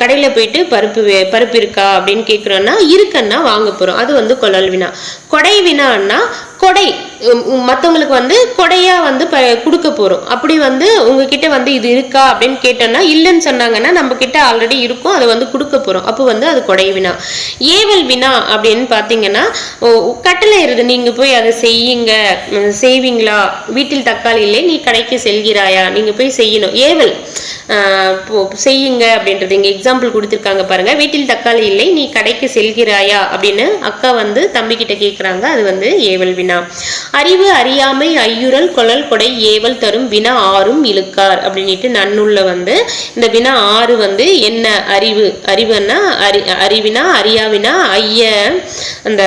கடையில் போயிட்டு பருப்பு இருக்கா அப்படின்னு கேட்குறோன்னா இருக்குன்னா வாங்க போகிறோம், அது வந்து கொழல் வினா. கொடை வினான்னா கொடை மற்றவங்களுக்கு வந்து கொடையா வந்து கொடுக்க போறோம். அப்படி வந்து உங்ககிட்ட வந்து இது இருக்கா அப்படின்னு கேட்டோம்னா இல்லைன்னு சொன்னாங்கன்னா நம்ம கிட்ட ஆல்ரெடி இருக்கும், அதை வந்து கொடுக்க போறோம், அப்போ வந்து அது கொடை வினா. ஏவல் வினா அப்படின்னு பார்த்தீங்கன்னா கட்டளை இருது, நீங்க போய் அதை செய்யுங்க, செய்வீங்களா, வீட்டில் தக்காளி இல்லை நீ கடைக்கு செல்கிறாயா, நீங்க போய் செய்யணும். ஏவல் செய்யுங்க அப்படின்றது இங்க எக்ஸாம்பிள் கொடுத்துருக்காங்க பாருங்க. வீட்டில் தக்காளி இல்லை நீ கடைக்கு செல்கிறாயா அப்படின்னு அக்கா வந்து தம்பி கிட்ட கேட்குறாங்க, அது வந்து ஏவல் வினா. அறிவு அறியாமை ஐயுறல் கொழல் கொடை ஏவல் தரும் வினா ஆறும் இழுக்கார் அப்படின்ட்டு நன்னூல்ல வந்து இந்த வினா ஆறு வந்து என்ன, அறிவுன்னா அறிவினா அறியாவினா அந்த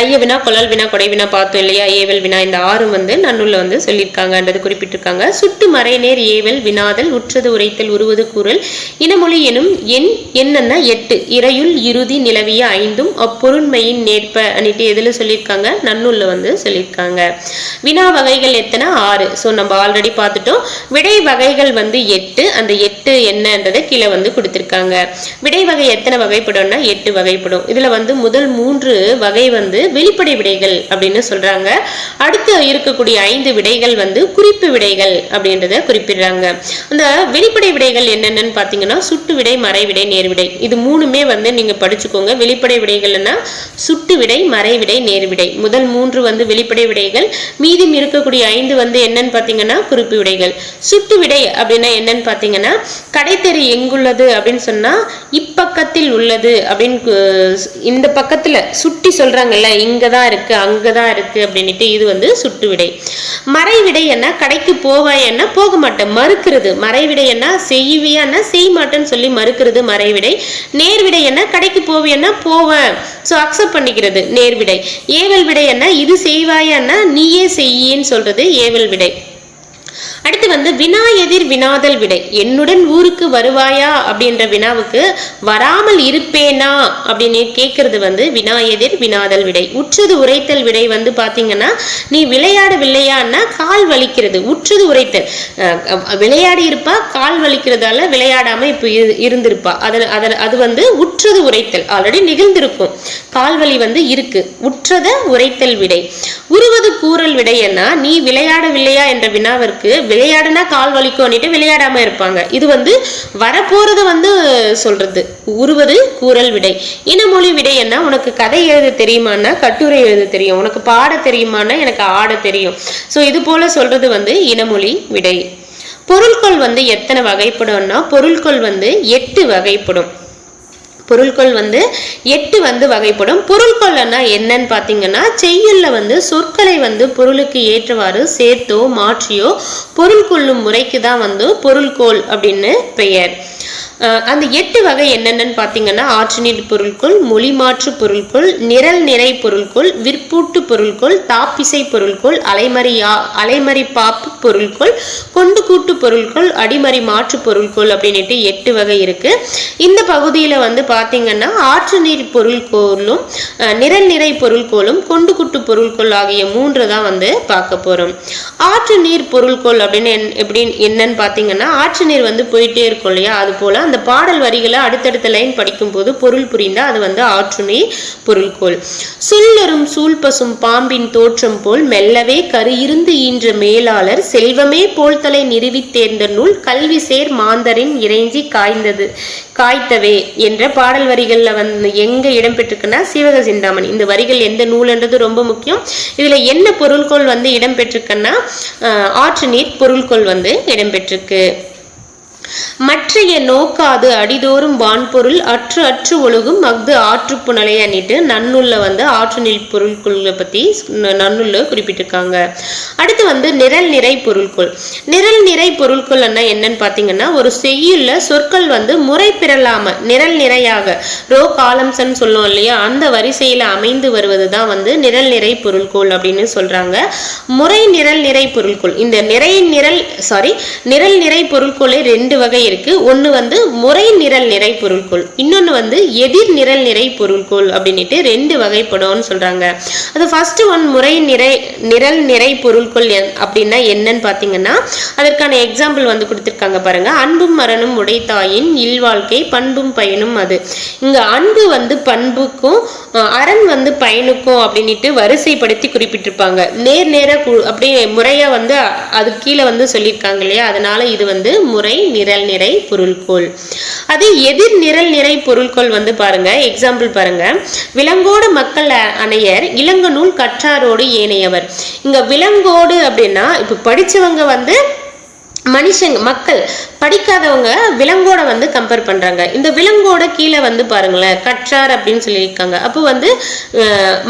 ஐய வினா கொழல் வினா கொடை வினா பார்த்தோம் இல்லையா, ஏவல் வினா, இந்த ஆறும் வந்து நன்னூல்ல வந்து சொல்லியிருக்காங்கன்றது குறிப்பிட்டிருக்காங்க. சுட்டு மறைநேர் ஏவல் வினாதல் உற்றது உரைத்தல் உருவது கூறல் இனமொழி எனும் என்னன்னா 8 இறையுள் இறுதி நிலவிய 5 அப்பொருண்மையின் நேர்ப்ப அன்னிட்டு எதுல சொல்லியிருக்காங்க, நன்னூல்ல வந்து சொல்லியிருக்காங்க. வினா வகைகள் எத்தனை, 6. ஸோ நம்ம ஆல்ரெடி பார்த்துட்டோம். விடை வகைகள் வந்து 8, அந்த 8 என்னன்றதை கீழே வந்து கொடுத்திருக்காங்க. விடை வகை எத்தனை வகைப்படும்னா 8 வகைப்படும். இதுல வந்து முதல் 3 வகை வந்து வெளிப்படை விடைகள் அப்படின்னு சொல்றாங்க. அடுத்து இருக்கக்கூடிய 5 விடைகள் வந்து குறிப்பு விடைகள் அப்படின்றத குறிப்பிடுறாங்க. அந்த வெளிப்படை விடைகள் என்னென்னு பாத்தீங்கன்னா சுட்டு விடை, மறைவிடை, நேர்விடை, இது 3மே வந்து நீங்க படிச்சுக்கோங்க. வெளிப்படை விடைகள்னா சுட்டு விடை, மறைவிடை, நேர்விடை. முதல் 3 வந்து வெளிப்படை விடைகள், மீதம் இருக்கக்கூடிய 5 வந்து என்னன்னு பாத்தீங்கன்னா குறிப்பு விடைகள். சுட்டு விடை அப்படின்னா என்னன்னு பாத்தீங்கன்னா கடைத்தெரு எங்குள்ளது அப்படின்னு சொன்னா இப்பக்கத்தில் உள்ளது அப்படின்னு இந்த பக்கத்துல சுட்டி சொல்றாங்கல்ல, இங்கதான் இருக்கு அங்கதான் இருக்கு அப்படின்ட்டு, இது வந்து சுட்டு விடை. மறைவிடை என்ன, கடைக்கு போவாயன்னா போக மாட்டேன் மறுக்கிறது. மறைவிடை என்ன, செய்வியான்னா செய்ய மாட்டேன்னு சொல்லி மறுக்கிறது மறைவிடை. நேர்விடை என்ன, கடைக்கு போவியன்னா போவேன் ஸோ அக்செப்ட் பண்ணிக்கிறது நேர்விடை. ஏவல் விடை என்ன, இது செய்வாயன்னா நீயே செய்யின்னு சொல்றது ஏவல் விடை. அடுத்து வந்து வினா எதிர் வினாதல் விடை. என்னுடன் ஊருக்கு வருவாயா அப்படின்ற வினாவுக்கு வராமல் இருப்பேனா அப்படின்னு கேட்கறது வந்து வினா எதிர் வினாதல் விடை. உற்றது உரைத்தல் விடை வந்து பாத்தீங்கன்னா நீ விளையாடவில்லையான்னா கால் வலிக்கிறது, உற்றது உரைத்தல். விளையாடி இருப்பா, கால் வலிக்கிறதால விளையாடாம இப்ப இருந்திருப்பா, அது வந்து உற்றது உரைத்தல், ஆல்ரெடி நிகழ்ந்திருக்கும், கால்வலி வந்து இருக்கு, உற்றத உரைத்தல் விடை. உருவது கூறல் விடை என்ன, நீ விளையாடவில்லையா என்ற வினாவிற்கு விளையாடுனா கால் வலிக்கும்னுட்டு விளையாடாம இருப்பாங்க, இது வந்து வரப்போறது வந்து சொல்றது. உருவது கூறல் விடை. இனமொழி விடை என்ன, உனக்கு கதை எழுத தெரியுமான்னா கட்டுரை எழுத தெரியும், உனக்கு பாட தெரியுமான்னா எனக்கு ஆட தெரியும். ஸோ இது போல சொல்றது வந்து இனமொழி விடை. பொருள்கொள் வந்து எத்தனை வகைப்படும்னா பொருள்கொள் வந்து 8 வகைப்படும். பொருள்கொள் வந்து 8 வந்து வகைப்படும். பொருள்கொள்னா என்னன்னு பாத்தீங்கன்னா செய்யுள்ள வந்து சொற்களை வந்து பொருளுக்கு ஏற்றவாறு சேர்த்தோ மாற்றியோ பொருள் கொள்ளும் முறைக்கு தான் வந்து பொருள்கோள் அப்படின்னு பெயர். அந்த 8 வகை என்னென்னு பார்த்தீங்கன்னா ஆற்றுநீர் பொருள்கொள், மொழி மாற்று பொருள்கொள், நிரல் நிறை பொருள்கொள், விற்பூட்டு பொருள்கொள், தாப்பிசை பொருள்கொள், அலைமறி பாப்பு பொருள்கொள், கொண்டு கூட்டு பொருள்கொள், அடிமறி மாற்று பொருள்கொள் அப்படின்ட்டு 8 வகை இருக்கு. இந்த பகுதியில் வந்து பார்த்தீங்கன்னா ஆற்றுநீர் பொருள்கோளும் நிரல் நிறை பொருள்கோளும் கொண்டு கூட்டு பொருள்கொள் ஆகிய 3 தான் வந்து பார்க்க போறோம். ஆற்று நீர் பொருள்கொள் அப்படின்னு என்னன்னு பார்த்தீங்கன்னா ஆற்று நீர் வந்து போயிட்டே இருக்கும் இல்லையா, அது போல அந்த பாடல் வரிகளை அடுத்தடுத்த லைன் படிக்கும் போது பொருள் புரிந்தா அது வந்து ஆற்று நீர் பொருள்கோள். சொல்லரும் சூழ்பசும் பாம்பின் தோற்றம் போல் மெல்லவே கரு இருந்து ஈன்ற மேலாளர் செல்வமே போல் தலை நிறுவி தேர்ந்த நூல் கல்வி சேர் மாந்தரின் இறைஞ்சி காய்த்தவே என்ற பாடல் வரிகள்ல வந்து எங்க இடம்பெற்றிருக்குன்னா சீவக சிந்தாமணி. இந்த வரிகள் எந்த நூல்ன்றது ரொம்ப முக்கியம். இதுல என்ன பொருள்கோள் வந்து இடம்பெற்றிருக்குன்னா ஆற்று நீர் பொருள்கோள் வந்து இடம்பெற்றிருக்கு. மற்றைய நோக்காது அடிதோறும் வான்பொருள் அற்று அற்று ஒழுகும் அஃது ஆற்று புனலை அன்னிட்டு நன்னூல்ல வந்து ஆற்று நீர் பொருள்கொள்களை பத்தி நன்னூல்ல குறிப்பிட்டிருக்காங்க. அடுத்து வந்து நிரல் நிறை பொருள்கொள். நிரல் நிறை பொருள்கொள் என்னன்னு பாத்தீங்கன்னா ஒரு செய்யுள்ள சொற்கள் வந்து முறை பிறலாம நிரல் நிறையாக ரோ காலம்சன் சொல்லுவோம் இல்லையா, அந்த வரிசையில அமைந்து வருவதுதான் வந்து நிரல் நிறை பொருள்கோள் அப்படின்னு சொல்றாங்க. முறை நிரல் நிறை பொருள்கோள். இந்த நிரல் நிறை பொருள்கோளை 2 வகை இருக்கு. ஒன்று வந்து முறை நிரல் நிறை பொருள்கோள், இன்னொன்று வந்து எதிர் நிரல் நிறை பொருள்கோள் அப்படின்ட்டு 2 வகைப்படும்னு சொல்றாங்க. அது ஃபர்ஸ்ட் ஒன் முறை நிரல் நிறை பொருள்கோள் அப்படின்னா என்னன்னு பார்த்தீங்கன்னா அதற்கான எக்ஸாம்பிள் வந்து கொடுத்துருக்காங்க பாருங்க. அன்பும் மரணும் உடைத்தாயின் இல்வாழ்க்கை பண்பும் பயனும் அது. இங்க அன்பு வந்து பண்புக்கும் அரண் வந்து பயனுக்கும் அப்படின்ட்டு வரிசைப்படுத்தி குறிப்பிட்டிருப்பாங்க. நேர அப்படியே முறையா வந்து அது கீழே வந்து சொல்லியிருக்காங்க இல்லையா, அதனால இது வந்து முறை நிரல் நிறை பொருள்கோள். அது எதிர் நிரல் நிறை பொருள்கோள் வந்து பாருங்க, எக்ஸாம்பிள் பாருங்க. விலங்கோடு மக்கள் அணையர் இளங்கநூல் கற்றாரோடு ஏனையவர். இங்க விலங்கோடு அப்படின்னா இப்ப படிச்சவங்க வந்து மனுஷங்க மக்கள், படிக்காதவங்க விலங்கோட வந்து கம்பேர் பண்றாங்க. இந்த விலங்கோட கீழே வந்து பாருங்களேன் கற்றார் அப்படின்னு சொல்லியிருக்காங்க. அப்போ வந்து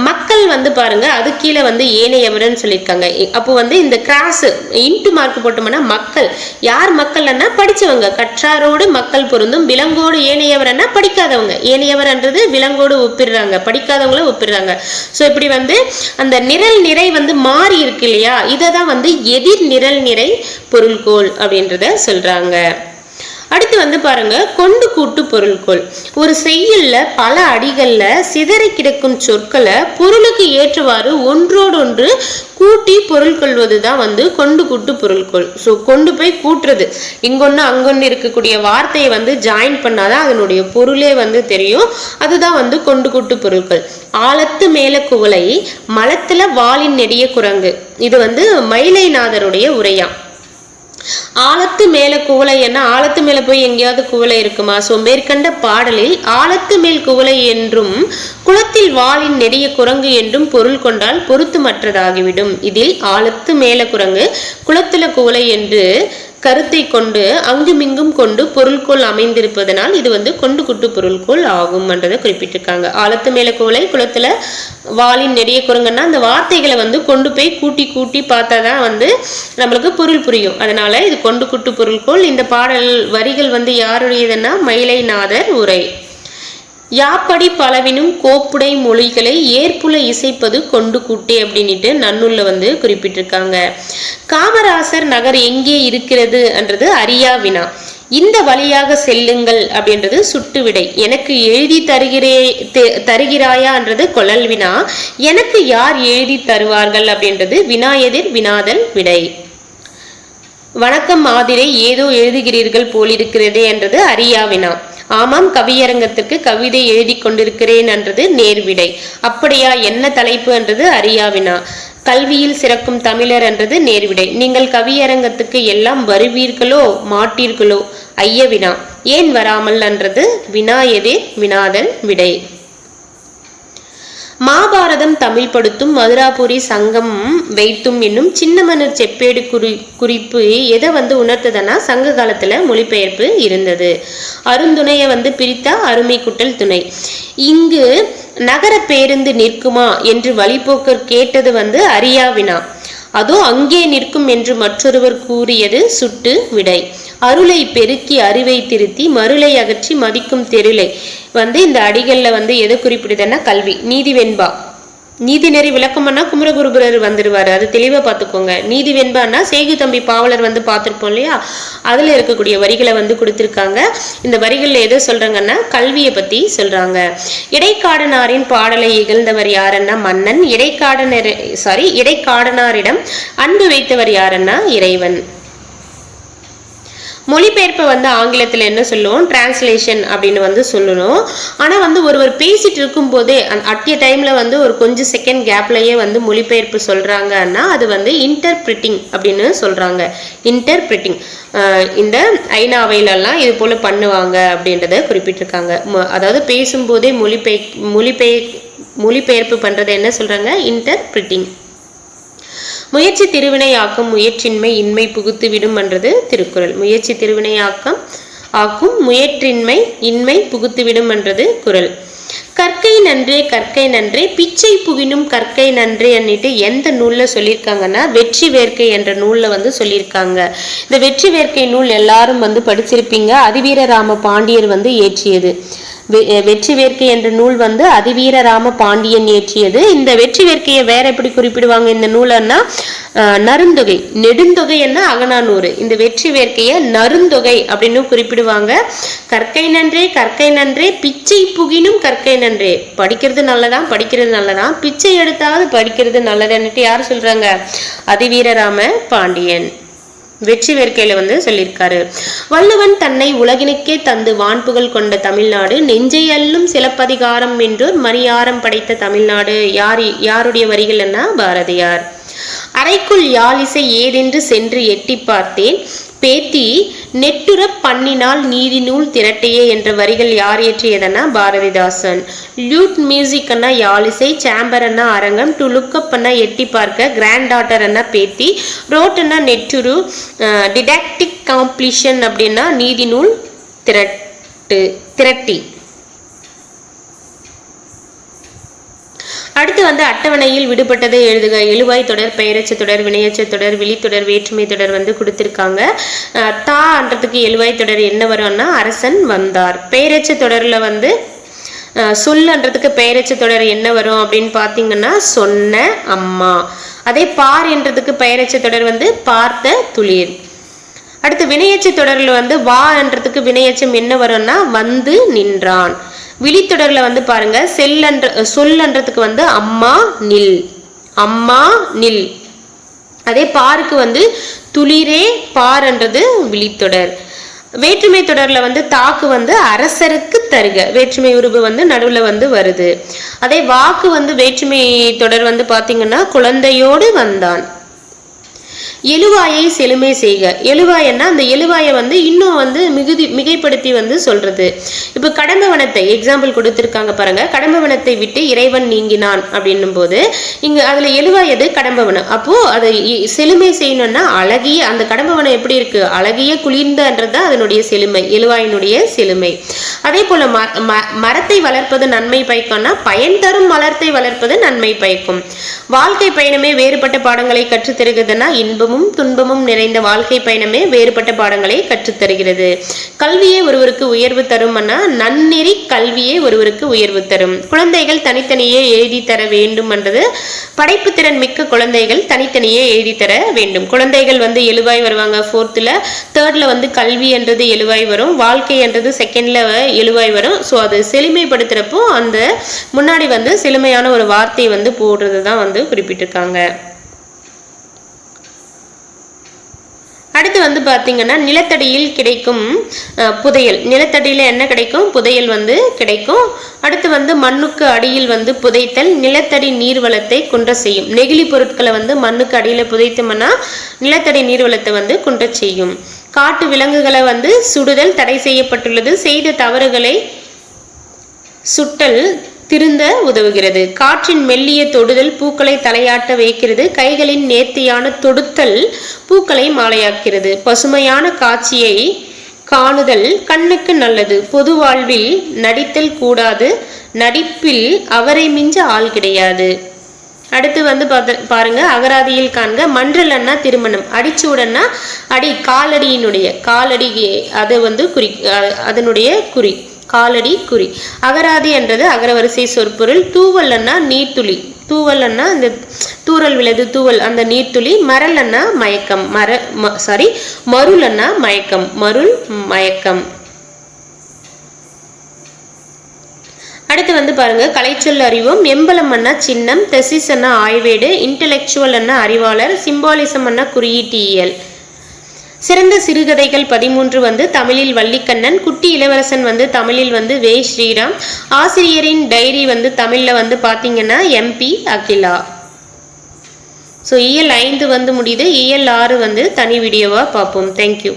மக்கள் வந்து பாருங்க அது கீழே வந்து ஏனையவர்னு சொல்லியிருக்காங்க. அப்போ வந்து இந்த கிராஸ் இன்ட்டு மார்க் போட்டோம்னா மக்கள் யார் மக்கள்னா படிச்சவங்க, கற்றாரோடு மக்கள் பொருந்தும், விலங்கோடு ஏனையவர்னா படிக்காதவங்க, ஏனையவர்ன்றது விலங்கோடு ஒப்பிடுறாங்க, படிக்காதவங்கள ஒப்பிடுறாங்க. ஸோ இப்படி வந்து அந்த நிரல் நிறை வந்து மாறி இருக்கு இல்லையா, இதை தான் வந்து எதிர் நிரல் நிறை பொருள்கோள் அப்படின்றத சொல்றாங்க. அடுத்து வந்து பாருங்க கொண்டு கூட்டு பொருள்கோள். ஒரு செய்யுள்ல பல அடிகள்ல சிதறி கிடக்கும் சொற்களை பொருளுக்கு ஏற்றவாறு ஒன்றோடொன்று கூட்டி பொருள் கொள்வதுதான் வந்து கொண்டு கூட்டு பொருள்கோள். ஸோ கொண்டு போய் கூட்டுறது, இங்கொன்னு அங்கொன்னு இருக்கக்கூடிய வார்த்தையை வந்து ஜாயின் பண்ணாதான் அதனுடைய பொருளே வந்து தெரியும். அதுதான் வந்து கொண்டு கூட்டு பொருள்கள். ஆழத்து மேல குவளை மலத்துல வாளின் நெடிய குரங்கு, இது வந்து மயிலைநாதருடைய உரையாம். ஆழத்து மேல குவளை என்ன, ஆழத்து மேல போய் எங்கேயாவது குவளை இருக்குமா? சோ மேற்கண்ட பாடலில் ஆழத்து மேல் குவளை என்றும் குளத்தில் வாளின் நெடிய குரங்கு என்றும் பொருள் கொண்டால் பொருத்தமற்றதாகிவிடும். இதில் ஆழத்து மேல குரங்கு குளத்துல குவளை என்று கருத்தை கொண்டு அங்குமிங்கும் கொண்டு பொருள்கோள் அமைந்திருப்பதனால் இது வந்து கொண்டு குட்டு பொருள்கோள் ஆகும் என்றதை குறிப்பிட்டிருக்காங்க. ஆழத்து மேல குவளை குளத்துல வாளின் நெடிய குரங்குன்னா அந்த வார்த்தைகளை வந்து கொண்டு போய் கூட்டி கூட்டி பார்த்தாதான் வந்து நம்மளுக்கு பொருள் புரியும். அதனால இது கொண்டு குட்டு பொருள்கோள். இந்த பாடல் வரிகள் வந்து யாருடையதுன்னா மயிலைநாதர் உரை. யாப்படி பலவினும் கோப்புடை மொழிகளை ஏற்புல இசைப்பது கொண்டு கூட்டே அப்படின்ட்டு நன்னூல்ல வந்து குறிப்பிட்டிருக்காங்க. காமராசர் நகர் எங்கே இருக்கிறது என்றது அறியா வினா. இந்த வழியாக செல்லுங்கள் அப்படின்றது சுட்டு விடை. எனக்கு எழுதி தருகிறாயா என்றது கொள்ளல் வினா. எனக்கு யார் எழுதி தருவார்கள் அப்படின்றது வினாயெதிர் வினாதல் விடை. வணக்கம் ஆதிரை, ஏதோ எழுதுகிறீர்கள் போலிருக்கிறதே என்றது அறியா வினா. ஆமாம், கவியரங்கத்திற்கு கவிதை எழுதி கொண்டிருக்கிறேன் என்றது நேர்விடை. அப்படியா, என்ன தலைப்பு என்றது அறியா வினா. கல்வியில் சிறக்கும் தமிழர் என்றது நேர்விடை. நீங்கள் கவியரங்கத்துக்கு எல்லாம் வருவீர்களோ மாட்டீர்களோ ஐய வினா. ஏன் வராமல் என்றது வினாயெதிர் வினாதல் விடை. மாபாரதம் தமிழ் படுத்தும் மதுராபுரி சங்கம் வைத்தும் என்னும் சின்னமன்னர் செப்பேடு குறிப்பு எதை வந்து உணர்த்ததுன்னா சங்க காலத்துல மொழிபெயர்ப்பு இருந்தது. அருந்துணையை வந்து பிரித்தா அருமை குட்டல் துணை. இங்கு நகர பேருந்து நிற்குமா என்று வழிபோக்கர் கேட்டது வந்து அறியா வினா. அதோ அங்கே நிற்கும் என்று மற்றொருவர் கூறியது சுட்டு விடை. அருளை பெருக்கி அறிவை திருத்தி மருளை அகற்றி மதிக்கும் தெருளை வந்து இந்த அடிகள்ல வந்து எது குறிப்பிடுதுன்னா கல்வி. நீதி வெண்பா, நீதி நெறி விளக்கம்னா குமரகுருபரர் வந்துடுவாரு, அது தெளிவா பார்த்துக்கோங்க. நீதி வெண்பான்னா சேகு தம்பி பாவலர் வந்து பார்த்துருப்போம் இல்லையா, அதுல இருக்கக்கூடிய வரிகளை வந்து கொடுத்துருக்காங்க. இந்த வரிகள்ல எது சொல்றாங்கன்னா கல்வியை பத்தி சொல்றாங்க. இடைக்காடனாரின் பாடலை இகழ்ந்தவர் யாருன்னா மன்னன். இடைக்காடனாரிடம் அன்பு வைத்தவர் யாருன்னா இறைவன். மொழிபெயர்ப்பை வந்து ஆங்கிலத்தில் என்ன சொல்லுவோம், டிரான்ஸ்லேஷன் அப்படின்னு வந்து சொல்லணும். ஆனால் வந்து ஒருவர் பேசிட்டு இருக்கும் போதே அட் எ டைம்ல வந்து ஒரு கொஞ்சம் செகண்ட் கேப்லயே வந்து மொழிபெயர்ப்பு சொல்றாங்கன்னா அது வந்து இன்டர்பிரிட்டிங் அப்படின்னு சொல்றாங்க. இன்டர்பிரிட்டிங் இந்த ஐநாவையிலெல்லாம் இது போல பண்ணுவாங்க அப்படின்றத குறிப்பிட்டிருக்காங்க. அதாவது பேசும்போதே மொழிபெயர்ப்பு பண்றது என்ன சொல்றாங்க, இன்டர்பிரிட்டிங். முயற்சி திருவினையாக்கும் முயற்சின்மை இன்மை புகுத்து விடும் என்றது திருக்குறள். முயற்சி திருவினையாக்கம் ஆக்கும் முயற்றின்மை இன்மை புகுத்து விடும் என்றது குறள். கற்கை நன்றே கற்கை நன்றே பிச்சை புகினும் கற்கை நன்றே அன்னிட்டு எந்த நூல்ல சொல்லியிருக்காங்கன்னா வெற்றி வேர்க்கை என்ற நூல்ல வந்து சொல்லியிருக்காங்க. இந்த வெற்றி வேர்க்கை நூல் எல்லாரும் வந்து படிச்சிருப்பீங்க. அதிவீரராம பாண்டியர் வந்து இயற்றியது. வெற்றி வேர்க்கை என்ற நூல் வந்து அதிவீரராம பாண்டியன் இயற்றியது. இந்த வெற்றி வேர்க்கையை வேற எப்படி குறிப்பிடுவாங்க இந்த நூலன்னா நருந்தொகை, நெடுந்தொகை என்ன அகநானூறு, இந்த வெற்றி வேர்க்கைய நருந்தொகை அப்படின்னு குறிப்பிடுவாங்க. கற்கை நன்றே கற்கை நன்றே பிச்சை புகினும் கற்கை நன்றே, படிக்கிறது நல்லதான் படிக்கிறது நல்லதான், பிச்சை எடுத்தாவது படிக்கிறது நல்லதுன்னுட்டு யார் சொல்றாங்க? அதிவீரராம பாண்டியன் வெற்றி வேர்க்கையில வந்து சொல்லியிருக்காரு. வள்ளுவன் தன்னை உலகினுக்கே தந்து வான்புகழ் கொண்ட தமிழ்நாடு, நெஞ்சை அள்ளும் சிலப்பதிகாரம் என்றோர் மணியாரம் படைத்த தமிழ்நாடு. யாருடைய வரிகள் என்ன? பாரதியார். அறைக்குள் யாழிசை ஏதென்று சென்று எட்டி பார்த்தேன், பேத்தி நெட்டுற பண்ணினால் நீதி நூல் திரட்டையே என்ற வரிகள் யார் இயற்றியதுன்னா பாரதிதாசன். லியூட் மியூசிக் அண்ணா யாழிசை, சேம்பர் அண்ணா அரங்கம், டு லுக்கப் அண்ணா எட்டி பார்க்க, கிராண்ட் டாட்டர் அண்ணா பேத்தி, ரோட் அண்ணா நெட்டுரு, டிடாக்டிக் காம்ப்ளிஷன் அப்படின்னா நீதி நூல் திரட்டி. அடுத்து வந்து அட்டவணையில் விடுபட்டதை எழுதுக. எழுவாய் தொடர், பெயரச்ச தொடர், வினையச்ச தொடர், விழித்தொடர், வேற்றுமை தொடர் வந்து கொடுத்திருக்காங்க. தான்றதுக்கு எழுவாய் தொடர் என்ன வரும்னா அரசன் வந்தார். பெயரச்ச தொடர்ல வந்து சொல்லன்றதுக்கு பெயரச்ச தொடர் என்ன வரும் அப்படின்னு பார்த்தீங்கன்னா சொன்ன அம்மா. அதே பார் என்றதுக்கு பெயரச்ச தொடர் வந்து பார்த்த துளிர். அடுத்து வினையச்ச தொடர்ல வந்து வா என்றதுக்கு வினையச்சம் என்ன வரும்னா வந்து நின்றான். விழித்தொடர்ல வந்து பாருங்க சொல்லன்றதுக்கு வந்து அம்மா நில், அம்மா நில். அதே பாருக்கு வந்து துளிரே பாருன்றது விழித்தொடர். வேற்றுமை தொடர்ல வந்து தாக்கு வந்து அரசருக்கு தருக, வேற்றுமை உருவு வந்து நடுவுல வந்து வருது. அதே வாக்கு வந்து வேற்றுமை தொடர் வந்து பாத்தீங்கன்னா குழந்தையோடு வந்தான். எழுவாயை செழுமை செய்க. எழுவாயன்னா அந்த எழுவாயை வந்து இன்னும் வந்து மிகைப்படுத்தி வந்து சொல்றது. இப்போ கடம்பவனத்தை எக்ஸாம்பிள் கொடுத்திருக்காங்க பாருங்க. கடம்பவனத்தை விட்டு இறைவன் நீங்கினான் அப்படின்னும் போது இங்க அதுல எழுவாயது கடம்பவனம். அப்போ அதை செழுமை செய்யணும்னா அழகிய, அந்த கடம்பவனம் எப்படி இருக்கு? அழகிய குளிர்ந்தன்றதுதான் அதனுடைய செழுமை, எழுவாயினுடைய செழுமை. அதே போல மரத்தை வளர்ப்பது நன்மை பயக்கும்னா பயன் தரும் மலர்த்தை வளர்ப்பது நன்மை பயக்கும். வாழ்க்கை பயணமே வேறுபட்ட பாடங்களை கற்றுத்தருகிறதுனா இன்பமும் துன்பமும் நிறைந்த வாழ்க்கை பயணமே வேறுபட்ட பாடங்களை கற்றுத்தருகிறது. கல்வியே ஒருவருக்கு உயர்வு தரும், நன்னெறி கல்வியே ஒருவருக்கு உயர்வு தரும். குழந்தைகள் தனித்தனியே எழுதி தர வேண்டும் என்றது படைப்பு திறன் மிக்க குழந்தைகள் தனித்தனியே எழுதி தர வேண்டும். குழந்தைகள் வந்து எழுவாய் வருவாங்க 4th, 3rd வந்து கல்வி என்றது எழுவாய் வரும், வாழ்க்கை என்றது 2nd எழுவாய் வரும். ஸோ அது செழுமைப்படுத்துறப்போ அந்த முன்னாடி வந்து செழுமையான ஒரு வார்த்தை வந்து போடுறது தான் வந்து குறிப்பிட்டிருக்காங்க. அடுத்து வந்து பார்த்தீங்கன்னா நிலத்தடியில் கிடைக்கும் புதையல். நிலத்தடியில் என்ன கிடைக்கும்? புதையல் வந்து கிடைக்கும். அடுத்து வந்து மண்ணுக்கு அடியில் வந்து புதைத்தல் நிலத்தடி நீர்வளத்தை குன்ற செய்யும். நெகிழி பொருட்களை வந்து மண்ணுக்கு அடியில் புதைத்தோம்னா நிலத்தடி நீர்வளத்தை வந்து குன்ற செய்யும். காட்டு விலங்குகளை வந்து சுடுதல் தடை செய்யப்பட்டுள்ளது. செய்த தவறுகளை சுட்டல் திருந்த உதவுகிறது. காற்றின் மெல்லிய தொடுதல் பூக்களை தலையாட்ட வைக்கிறது. கைகளின் நேர்த்தியான தொடுத்தல் பூக்களை மாலையாக்கிறது. பசுமையான காட்சியை காணுதல் கண்ணுக்கு நல்லது. பொது வாழ்வில் நடித்தல் கூடாது. நடிப்பில் அவரை மிஞ்ச ஆள் கிடையாது. அடுத்து வந்து பாருங்க அகராதியில் காண்க. மன்றலன்னா திருமணம், அடிச்சூடன்னா அடி காலடியினுடைய காலடி அது வந்து அதனுடைய குறி காலடி குறி. அகராதி என்றது அகரவரிசை சொற்பொருள். தூவல்னா நீர்த்துளி, தூவல்னா இந்த தூரல் விளது தூவல் அந்த நீர்த்துளி. மரல்னா மயக்கம், மருள்னா மயக்கம், மருள் மயக்கம். அடுத்து வந்து பாருங்க கலைச்சொல் அறிவோம். எம்பலம் அண்ணா சின்னம், தெசிஸ் அண்ணா ஆய்வேடு, இன்டெலெக்சுவல் அண்ணா அறிவாளர், சிம்பாலிசம் அண்ணா குறியீட்டியல். சிறந்த சிறுகதைகள் 13 வந்து தமிழில் வள்ளிக்கண்ணன், குட்டி இளவரசன் வந்து தமிழில் வந்து வே ஸ்ரீராம், ஆசிரியரின் டைரி வந்து தமிழ்ல வந்து பாத்தீங்கன்னா MP அகிலா. ஸோ இயல் 5 வந்து முடியுது. இயல் 6 வந்து தனி வீடியோவா பார்ப்போம். தேங்க்யூ.